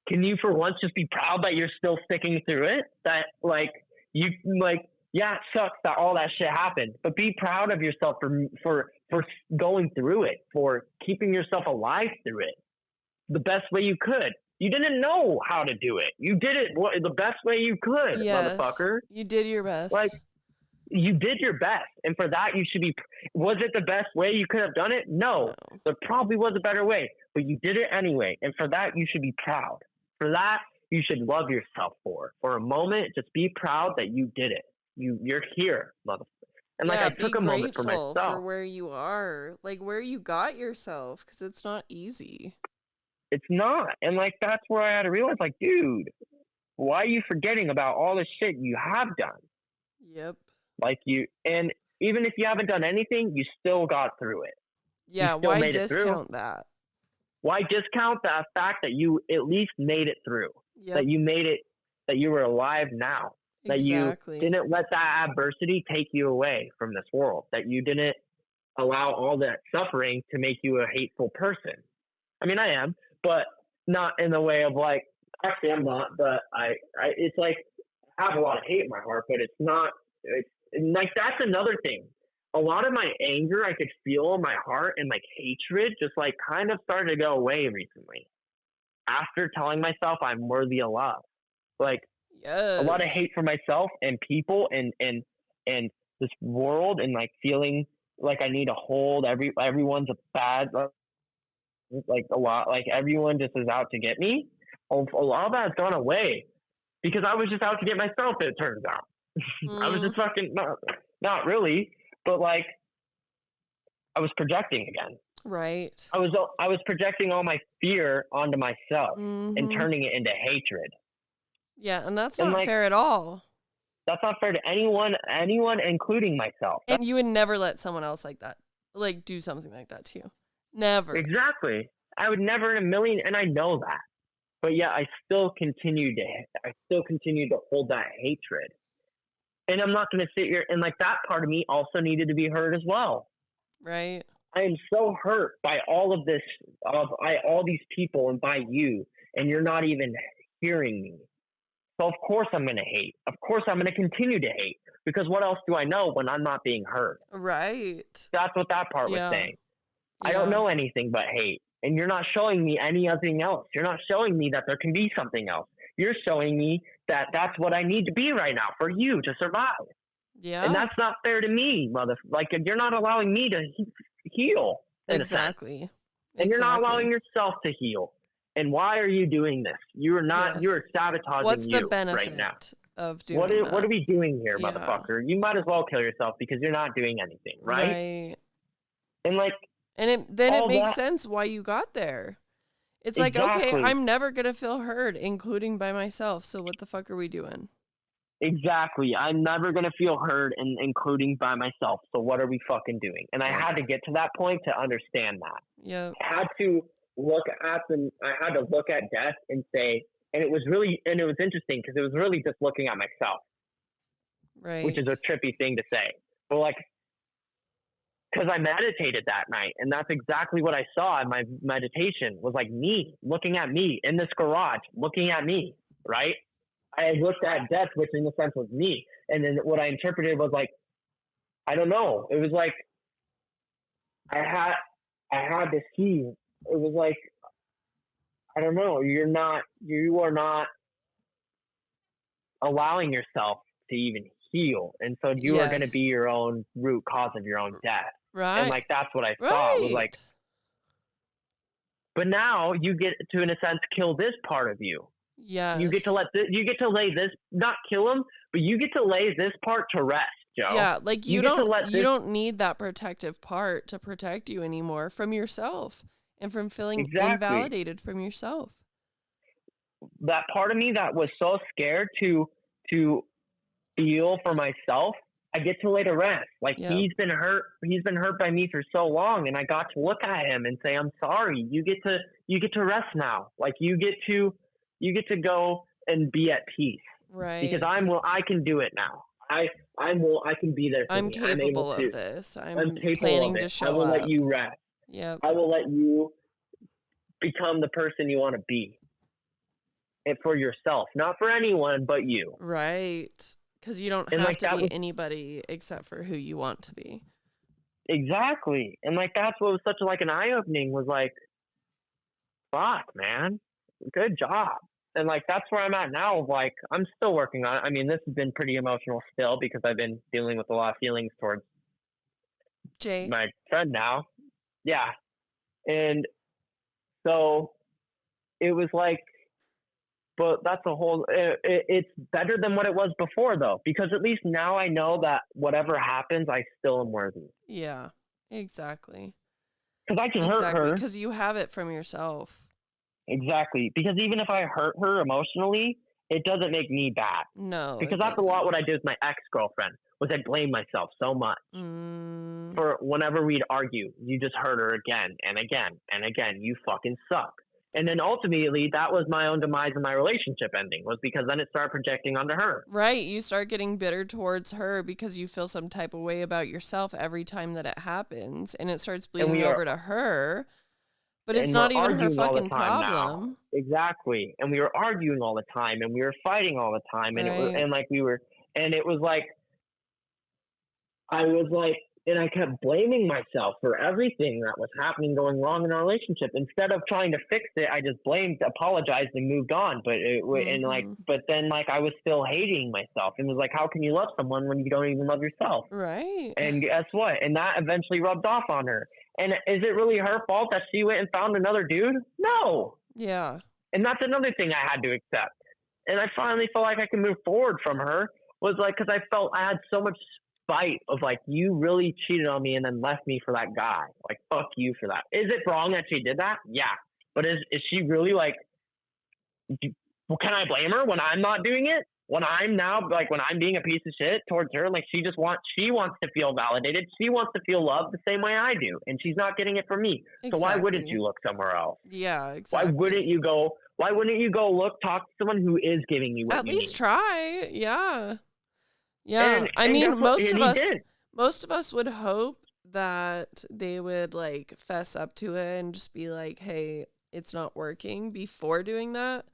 can you for once just be proud that you're still sticking through it? That like you like yeah, it sucks that all that shit happened, but be proud of yourself for going through it, for keeping yourself alive through it the best way you could. You didn't know how to do it. You did it the best way you could, Yes. motherfucker. You did your Like best. you did your best, and for that you should be. Was it the best way you could have done it? No, No. there probably was a better way, but you did it anyway, and for that you should be proud. For that you should love yourself for a moment. Just be proud that you did it. You're here, motherfucker. And like Yeah, I be took a moment for grateful for myself. where you are, like where you got yourself, because it's not easy. It's not, and like that's where I had to realize, like, dude, why are you forgetting about all the shit you have done? Yep. Like and even if you haven't done anything, you still got through it. You Yeah, still why made it through. discount that? Why discount the fact that you at least made it through? That Yep, you made it, that you were alive now, that you exactly. didn't let that adversity take you away from this world, that you didn't allow all that suffering to make you a hateful person. I mean, I am, but not in the way of like, actually, I'm not, but it's like, I have a lot of hate in my heart, but it's not, it's like, that's another thing. A lot of my anger I could feel in my heart and like hatred just like kind of started to go away recently after telling myself I'm worthy of love. Like a lot of Yes. hate for myself and people and this world and like feeling like I need to hold everyone's a bad like a lot like everyone just is out to get me. A lot of that's gone away because I was just out to get myself. It turns out I was Mm, just fucking not really, but like I was projecting again. right. I was projecting all my fear onto myself and Mm-hmm. turning it into hatred. Yeah, and that's And not like fair at all. that's not fair to anyone including myself. And you would never let someone else like that, like do something like that to you. Never. Exactly. I would never in a million, and I know that. But yeah, I still continue to hold that hatred. And I'm not going to sit here and like that part of me also needed to be heard as well. Right. I am so hurt by all of this, all these people, and by you, and you're not even hearing me. So of course I'm going to hate. Of course I'm going to continue to hate because what else do I know when I'm not being heard? Right. That's what that part was Yeah. saying. I don't Yeah. know anything but hate, and you're not showing me anything else. You're not showing me that there can be something else. You're showing me that that's what I need to be right now for you to survive. And Yeah. that's not fair to me, mother. Like you're not allowing me to heal in a sense, Exactly. and you're not allowing Exactly. yourself to heal. And why are you doing this? You are not. You Yes. are sabotaging What's the you right now. benefit of doing What are that? we doing here, Yeah. motherfucker? You might as well kill yourself because you're not doing anything, right? Right. And like And it all makes that sense why you got there. It's like, okay, exactly. I'm never gonna feel heard, including by myself. So what the fuck are we doing? Exactly. I'm never going to feel heard, and including by myself. So what are we fucking doing? And I Yep. had to get to that point to understand that. Yep. I had to I had to look at death and say, and it was interesting because it was really just looking at myself, which Right. is a trippy thing to say. But like, because I meditated that night, and that's exactly what I saw in my meditation was like me looking at me in this garage, looking at me, right? I looked at death, which in a sense was me, and then what I interpreted was like, I don't know. It was like I had I had to see. It was like I don't know. You are not allowing yourself to even heal, and so you are going to be Yes. your own root cause of your own death. And Right. like that's what I thought was Right. like. But now you get to, in a sense, kill this part of you. You get to Yes. you get to lay this, not kill him, but you get to lay this part to rest, Joe. Yeah, like You get to let you this don't need that protective part to protect you anymore from yourself and from feeling exactly invalidated from yourself. that part of me that was so scared to feel for myself. I get to lay to rest. Like Yep. he's been hurt by me for so long, and I got to look at him and say, "I'm sorry." You get to rest now. Like you get to go and be at peace because Right. I can do it now. I can be there for I'm me. I'm able capable of to. this. I'm I'm capable of planning it. to I show will let up. you rest. Yep. I will let you become the person you want to be. And for yourself, not for anyone but you. Right. Because you don't And have like to that be was anybody except for who you want to be. exactly. And like that's what was such like an eye opening was like, fuck, man. Good job. And like that's where I'm at now. Like I'm still working on it. I mean, this has been pretty emotional still because I've been dealing with a lot of feelings towards Jay. my friend now. Yeah. And so it was like, but that's a whole. It's better than what it was before, though, because at least now I know that whatever happens, I still am worthy. Yeah. Exactly. Because I can hurt Exactly. her. Because you have it from yourself. Exactly. Because even if I hurt her emotionally, it doesn't make me bad. No, Because it that's a lot doesn't. what I did with my ex girlfriend. Was I blamed myself so much Mm, for whenever we'd argue. You just hurt her again and again and again. You fucking suck. And then ultimately, that was my own demise in my relationship ending. Was because then it started projecting onto her. right. You start getting bitter towards her because you feel some type of way about yourself every time that it happens. And it starts And bleeding we are over to her. But it's and we're not even her arguing all the fucking time now. problem. Exactly. And we were arguing all the time and we were fighting all the time and it was Right. and like we were and it was like I was like and I kept blaming myself for everything that was happening going wrong in our relationship. Instead of trying to fix it, I just blamed, apologized and moved on. Mm-hmm. But then like I was still hating myself and was like, how can you love someone when you don't even love yourself? Right. And guess what? And that eventually rubbed off on her. And is it really her fault that she went and found another dude? No. Yeah. And that's another thing I had to accept. And I finally felt like I could move forward from her was like, cause I felt I had so much spite of like, you really cheated on me and then left me for that guy. Like, fuck you for that. Is it wrong that she did that? Yeah. But is she really like, well, can I blame her when I'm not doing it? When I'm now like when I'm being a piece of shit towards her, like she wants to feel validated. She wants to feel loved the same way I do, and she's not getting it from me. So why wouldn't Exactly. you look somewhere else? Yeah, Why wouldn't exactly. you go? Why wouldn't you go look talk to someone who is giving you what At you least need? try. Yeah. Yeah. I And guess mean, what? And he did. most of us would hope that they would like fess up to it and just be like, "Hey, it's not working" before doing that.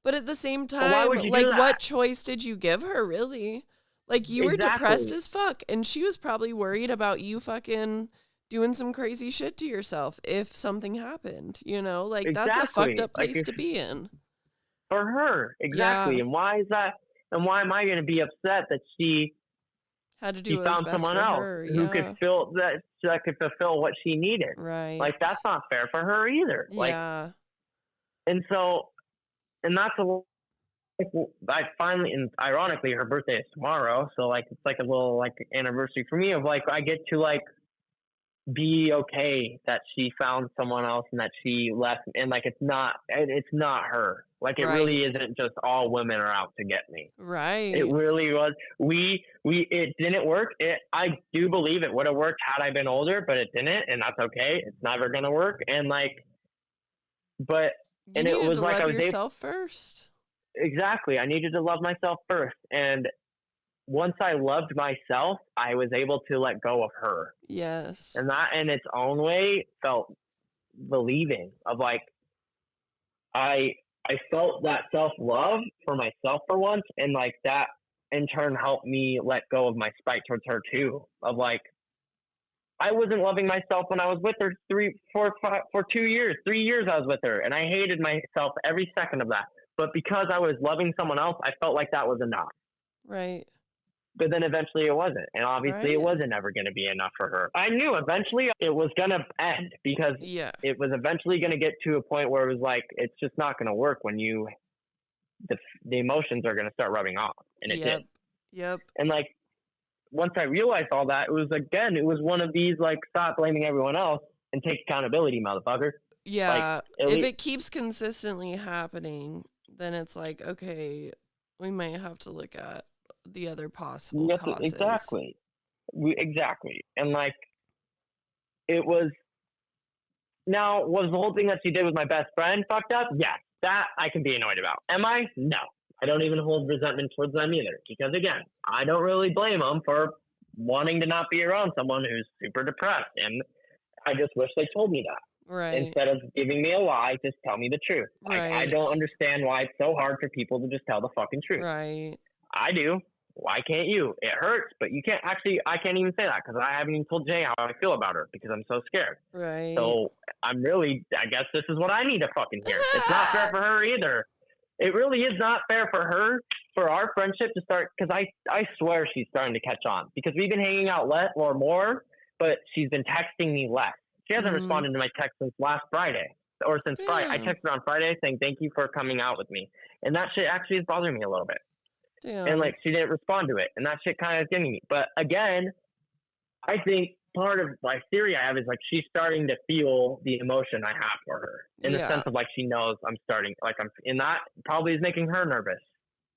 But at the same But why time, would you do like that? what choice did you give her really? Like you were depressed Exactly. as fuck and she was probably worried about you fucking doing some crazy shit to yourself if something happened, you know? Like that's a fucked Exactly. up Like place if to be in. for her, exactly. Yeah. And why is that? And why am I going to be upset that Had to do she what was found best someone for else her. who could Yeah. fill that could fulfill what she needed? Like Right. that's not fair for her either. Like Yeah. and so and that's a like, I finally and ironically her birthday is tomorrow, so like it's like a little like anniversary for me of like I get to like be okay that she found someone else and that she left and like it's not her. Like it really Right. isn't just all women are out to get me. It Right. really was. We it didn't work. I do believe it would have worked had I been older, but it didn't, and that's okay. It's never gonna work. And like, but You and it needed was to like love I was able yourself first. exactly. I needed to love myself first, and once I loved myself, I was able to let go of her. Yes. And that in its own way felt relieving of like, I I felt that self love for myself for once, and like that in turn helped me let go of my spite towards her too. Of like, I wasn't loving myself when I was with her for 2 years, 3 years I was with her, and I hated myself every second of that. But because I was loving someone else, I felt like that was enough. Right. But then eventually it wasn't, and obviously it Right. wasn't ever going to be enough for her. I knew eventually it was going to end because Yeah. it was eventually going to get to a point where it was like it's just not going to work when the emotions are going to start rubbing off, and it did. Yep. Yep. And like once I realized all that, it was one of these like stop blaming everyone else and take accountability, motherfucker. Like Yeah. at If least, it keeps consistently happening, then it's like, okay, we might have to look at the other possible yes, causes. exactly, exactly, and like it was. Now, was the whole thing that she did with my best friend fucked up? Yes, that I can be annoyed about. Am I? No. I don't even hold resentment towards them either. Because again, I don't really blame them for wanting to not be around someone who's super depressed. And I just wish they told me that. Right. Instead of giving me a lie, just tell me the truth. Like, I don't Right. understand why it's so hard for people to just tell the fucking truth. Right. I do. Why can't you? It hurts, but you can't actually. I can't even say that because I haven't even told Jay how I feel about her because I'm so scared. Right. So I'm really. I guess this is what I need to fucking hear. It's not fair for her either. It really is not fair for her for our friendship to start because I swear she's starting to catch on because we've been hanging out less or more, but she's been texting me less. She hasn't Mm. responded to my text since last Friday or since Friday. I Damn. texted her on Friday saying thank you for coming out with me, and that shit actually is bothering me a little bit. And Damn. like she didn't respond to it, and that shit kind of is getting me. But again, I think part of my theory I have is like she's starting to feel the emotion I have for her in the sense Yeah. of like she knows I'm starting, like I'm in that probably is making her nervous,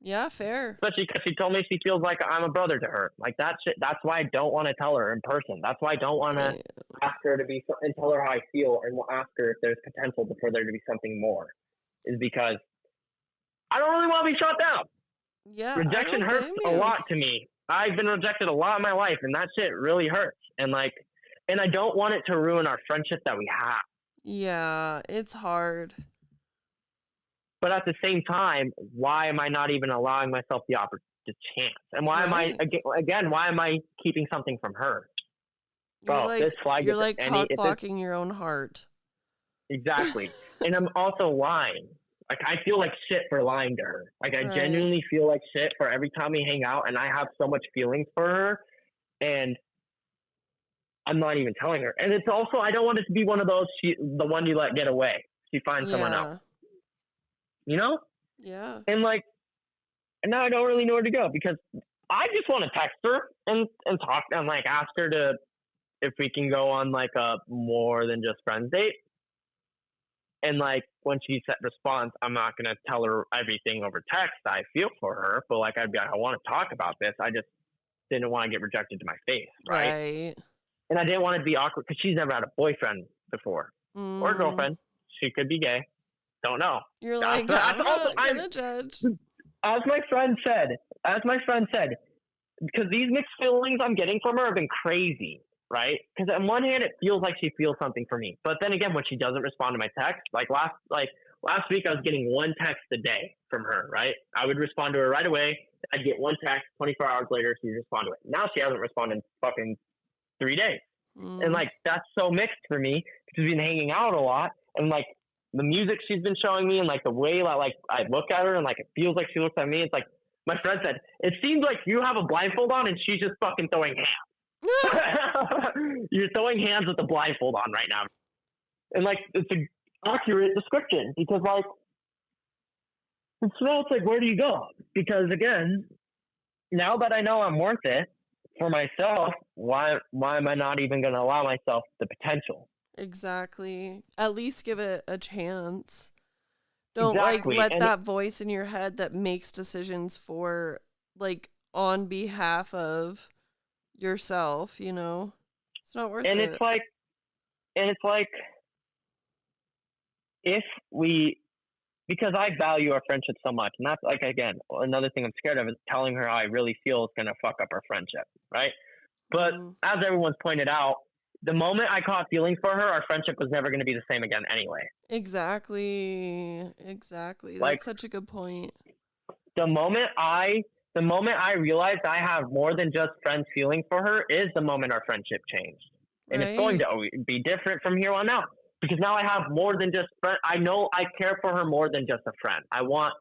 Yeah, fair. especially because she told me she feels like I'm a brother to her. Like that shit. That's why I don't want to tell her in person. That's why I don't want to Damn. ask her to be and tell her how I feel and ask her if there's potential for there to be something more. Is because I don't really want to be shut down. Yeah, I Rejection don't hurts blame a you. lot to me. I've been rejected a lot in my life, and that shit really hurts. And like, and I don't want it to ruin our friendship that we have. Yeah, it's hard. But at the same time, why am I not even allowing myself the chance? And why am I Right. again? Why am I keeping something from her, You're bro? If this like flag you're gets like any, cock if this blocking your own heart. exactly, and I'm also lying. Like I feel like shit for lying to her. Like I Right. genuinely feel like shit for every time we hang out, and I have so much feelings for her, and I'm not even telling her. And it's also I don't want it to be one of those the one you let get away. She finds someone else, Yeah. you know? Yeah. And like and now I don't really know where to go because I just want to text her and talk and like ask her to if we can go on like a more than just friends date. And like when she responds, I'm not gonna tell her everything over text I feel for her, but like I'd be like, I want to talk about this. I just didn't want to get rejected to my face, right? Right. And I didn't want it to be awkward because she's never had a boyfriend before or a Mm. girlfriend. She could be gay. Don't know. You're That's, like, that's I'm also not gonna judge. as my friend said, as my friend said, because these mixed feelings I'm getting from her have been crazy, right? Because on one hand, it feels like she feels something for me, but then again, when she doesn't respond to my text, last week, I was getting one text a day from her, right? I would respond to her right away. I'd get one text. 24 hours later, she'd respond to it. Now she hasn't responded in fucking 3 days. And Mm. like that's so mixed for me because we've been hanging out a lot and like the music she's been showing me and like the way like I look at her and like it feels like she looks at me. It's like my friend said, it seems like you have a blindfold on and she's just fucking throwing hands. You're throwing hands with the blindfold on right now. And like it's an accurate description because like it's like where do you go? Because again, now that I know I'm worth it for myself, why am I not even going to allow myself the potential? Exactly. At least give it a chance. Don't like Exactly. let And that voice in your head that makes decisions for like on behalf of yourself, you know? It's not worth and it. it's like, if we because I value our friendship so much. And that's like, again, another thing I'm scared of is telling her how I really feel is going to fuck up our friendship. Right. But as everyone's pointed out, the moment I caught feelings for her, our friendship was never going to be the same again anyway. Exactly. That's such a good point. The moment I realized I have more than just friends feeling for her is the moment our friendship changed. And it's going to be different from here on out. Because now I have more than just friend. I know I care for her more than just a friend. I want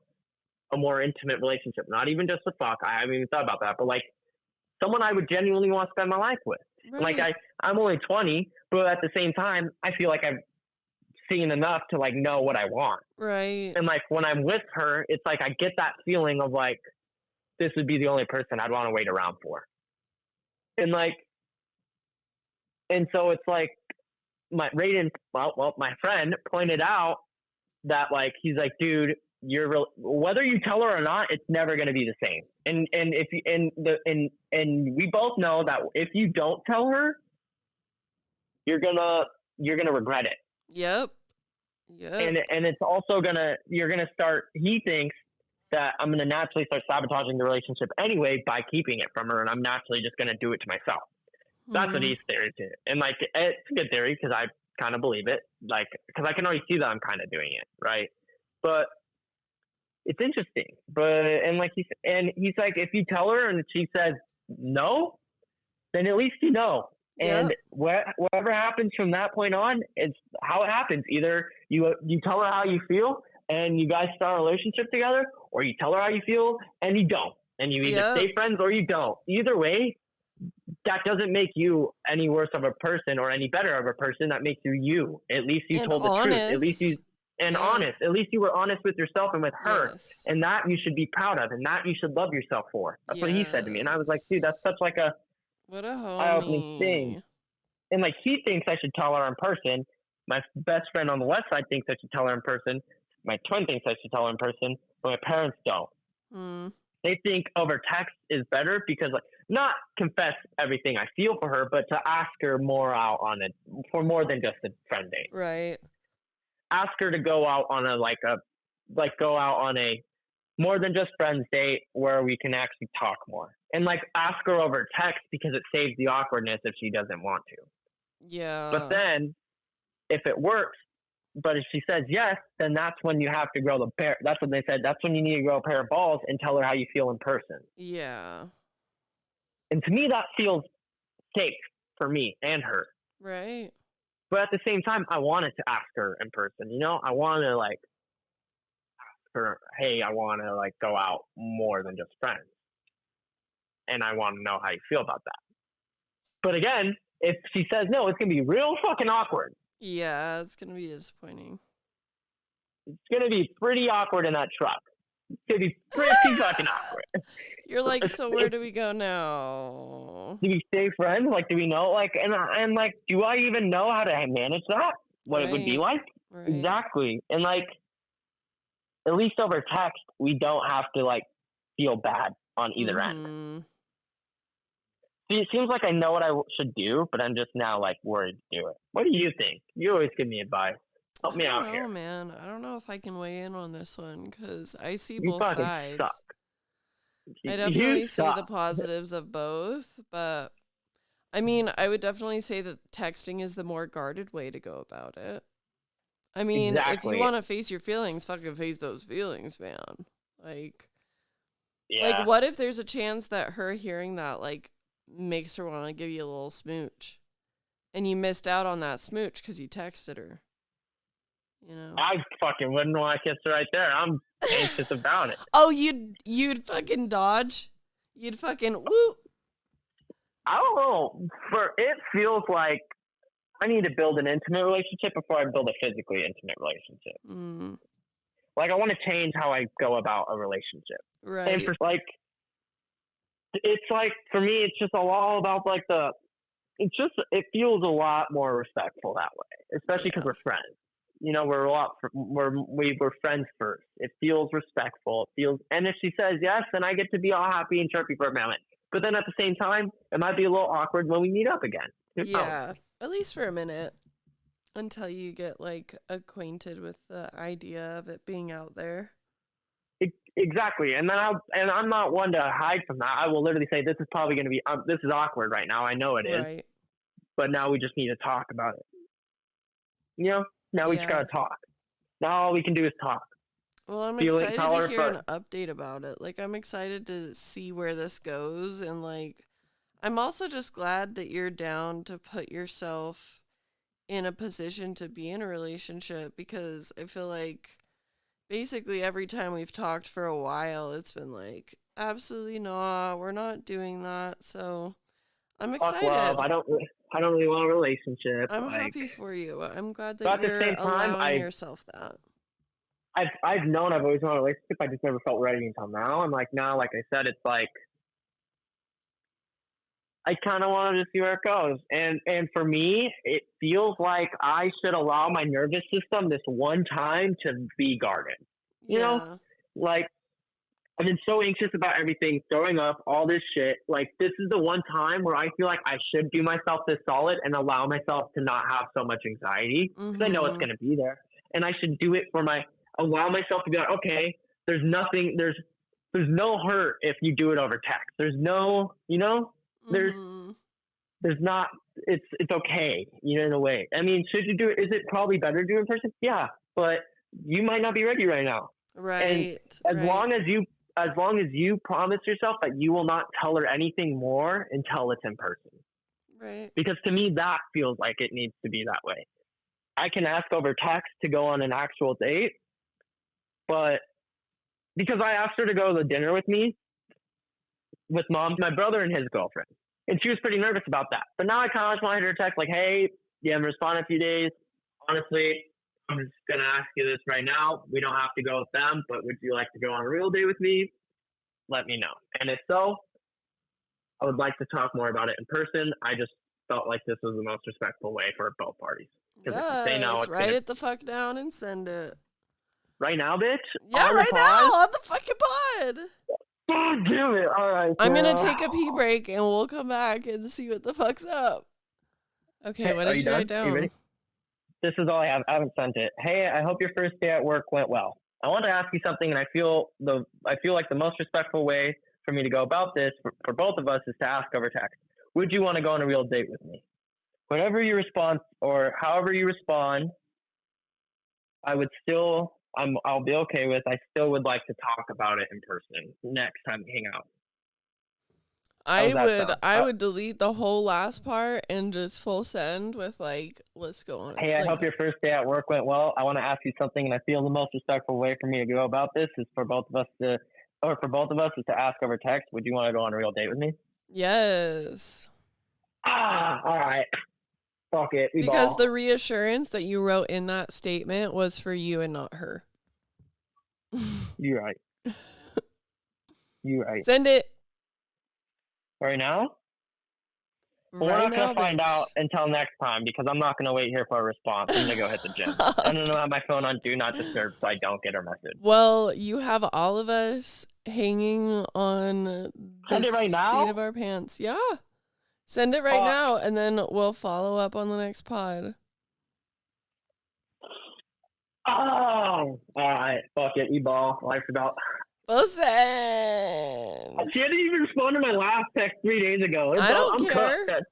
a more intimate relationship, not even just a fuck. I haven't even thought about that, but like someone I would genuinely want to spend my life with. Right. Like I'm only 20, but at the same time, I feel like I've seen enough to like know what I want. Right. And like when I'm with her, it's like I get that feeling of like this would be the only person I'd want to wait around for. And so it's like my friend pointed out that like he's like, dude, whether you tell her or not, it's never going to be the same. And if you, and we both know that if you don't tell her, you're gonna regret it. Yep. And it's also you're gonna start. He thinks that I'm gonna naturally start sabotaging the relationship anyway by keeping it from her, and I'm naturally just gonna do it to myself. That's what he's theory to. And like, it's a good theory because I kind of believe it. Like, because I can already see that I'm kind of doing it. Right. But it's interesting. And he's like, if you tell her and she says no, then at least you know. And whatever happens from that point on, it's how it happens. Either you tell her how you feel and you guys start a relationship together, or you tell her how you feel and you don't. And you either stay friends or you don't. Either way, that doesn't make you any worse of a person or any better of a person. That makes you you. At least you told the truth. At least you honest. At least you were honest with yourself and with her. Yes. And that you should be proud of, and that you should love yourself for. That's what he said to me. And I was like, dude, that's such like a eye-opening thing. And like he thinks I should tell her in person. My best friend on the west side thinks I should tell her in person. My twin thinks I should tell her in person, but my parents don't. They think over text is better because like not confess everything I feel for her, but to ask her more out on it for more than just a friend date. Right. Ask her to go out on a more than just friends date where we can actually talk more. And like ask her over text because it saves the awkwardness if she doesn't want to. Yeah. But then if it works, but if she says yes, then that's when you have to grow the pair. That's what they said. That's when you need to grow a pair of balls and tell her how you feel in person. Yeah. And to me, that feels safe for me and her. Right. But at the same time, I wanted to ask her in person. You know, I want to like ask her, hey, I want to like go out more than just friends. And I want to know how you feel about that. But again, if she says no, it's going to be real fucking awkward. Yeah, it's going to be disappointing. It's going to be pretty awkward in that truck. It's going to be pretty fucking awkward. You're like, so where do we go now? Do we stay friends? Like, do we know? Like, and like, do I even know how to manage that? What it would be like? Right. Exactly. And like, at least over text, we don't have to like feel bad on either end. See, it seems like I know what I should do, but I'm just now like worried to do it. What do you think? You always give me advice. Help me out here. I don't know, man. I don't know if I can weigh in on this one because I see both sides. Suck. I definitely see the positives of both, but I mean, I would definitely say that texting is the more guarded way to go about it. I mean, if you want to face your feelings, fucking face those feelings, man. Like, like, what if there's a chance that her hearing that, like, makes her want to give you a little smooch, and you missed out on that smooch because you texted her? You know, I fucking wouldn't want to kiss her right there. I'm anxious about it. Oh, you'd fucking dodge. You'd fucking whoop. I don't know. It feels like I need to build an intimate relationship before I build a physically intimate relationship. Like I want to change how I go about a relationship. Right. And for like, it's like for me, it's just all about like it feels a lot more respectful that way, especially because we're friends. You know, we were friends first. It feels respectful. And if she says yes, then I get to be all happy and chirpy for a moment. But then at the same time, it might be a little awkward when we meet up again. Yeah, at least for a minute. until you get like acquainted with the idea of it being out there. Exactly. And then I'm not one to hide from that. I will literally say, this is probably going to be, this is awkward right now. I know it is, Right. but now we just need to talk about it. You know, now we just got to talk. Now all we can do is talk. Well, I'm excited to hear an update about it. Like, I'm excited to see where this goes. And, like, I'm also just glad that you're down to put yourself in a position to be in a relationship, because I feel like basically every time we've talked for a while, it's been like, absolutely not, we're not doing that. So I'm excited. Love. I don't really want a relationship. I'm happy for you. I'm glad that you're allowing yourself that. I've known I've always wanted a relationship. I just never felt ready until now. I'm like, now, like I said, it's like I kind of wanted to see where it goes. And for me, it feels like I should allow my nervous system this one time to be guarded. You know, like I've been so anxious about everything, throwing up, all this shit. Like, this is the one time where I feel like I should do myself this solid and allow myself to not have so much anxiety, because I know it's going to be there. And I should do it allow myself to be like, okay, there's no hurt if you do it over text. There's no, you know, there's not, it's okay, you know, in a way. I mean, should you do it? Is it probably better to do it in person? Yeah, but you might not be ready right now. Right. And as long as you promise yourself that you will not tell her anything more until it's in person. Right. Because to me, that feels like it needs to be that way. I can ask over text to go on an actual date, but because I asked her to go to dinner with me, with my brother and his girlfriend, and she was pretty nervous about that. But now I kind of just want to hit her text like, hey, you haven't responded in a few days. Honestly, I'm just going to ask you this right now. We don't have to go with them, but would you like to go on a real date with me? Let me know. And if so, I would like to talk more about it in person. I just felt like this was the most respectful way for both parties. Yes, write it the fuck down and send it. Right now, bitch? Yeah, right now on the fucking pod. God damn it. All right. I'm going to take a pee break and we'll come back and see what the fuck's up. Okay, what did you write down? You ready? This is all I have. I haven't sent it. Hey, I hope your first day at work went well. I want to ask you something, and I feel like the most respectful way for me to go about this for both of us is to ask over text. Would you want to go on a real date with me? Whatever your response or however you respond, I'll be okay with. I still would like to talk about it in person next time we hang out. I would delete the whole last part and just full send with like, let's go on. Hey, I hope your first day at work went well. I want to ask you something, and I feel the most respectful way for me to go about this is for both of us to ask over text. Would you want to go on a real date with me? Yes. All right. Fuck it. Because the reassurance that you wrote in that statement was for you and not her. You're right. You're right. Send it. Right now? Well, we're not going to find out until next time, because I'm not going to wait here for a response. I'm going to go hit the gym. I'm going to have my phone on Do Not Disturb so I don't get her message. Well, you have all of us hanging on the seat of our pants. Yeah. Send it right now, and then we'll follow up on the next pod. Oh, all right. Fuck it. E-ball. Life's about... Listen. She hadn't even responded to my last text 3 days ago. I don't care. That's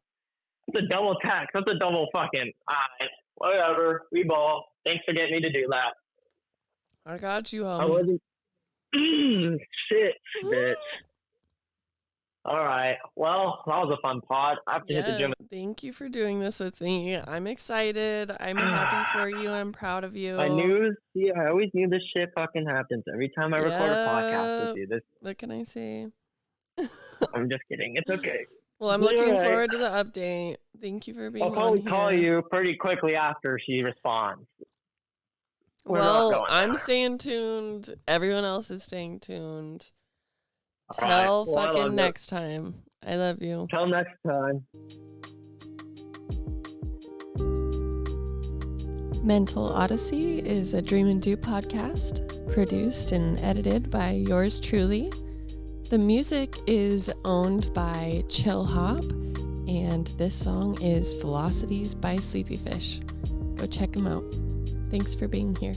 a double text. That's a double fucking... All right. Whatever. We ball. Thanks for getting me to do that. I got you, homie. I wasn't... Shit, bitch. All right. Well, that was a fun pod. I have to hit the gym. Thank you for doing this with me. I'm excited. I'm happy for you. I'm proud of you. I always knew this shit fucking happens every time I record a podcast with you. What can I say? I'm just kidding. It's okay. Well, I'm looking forward to the update. Thank you for being on here. I'll probably call you pretty quickly after she responds. I'm staying tuned. Everyone else is staying tuned. Till fucking next time. I love you. Till next time. Mental Odyssey is a Dream and Do podcast, produced and edited by yours truly. The music is owned by Chill Hop, and this song is Velocities by Sleepy Fish. Go check him out. Thanks for being here.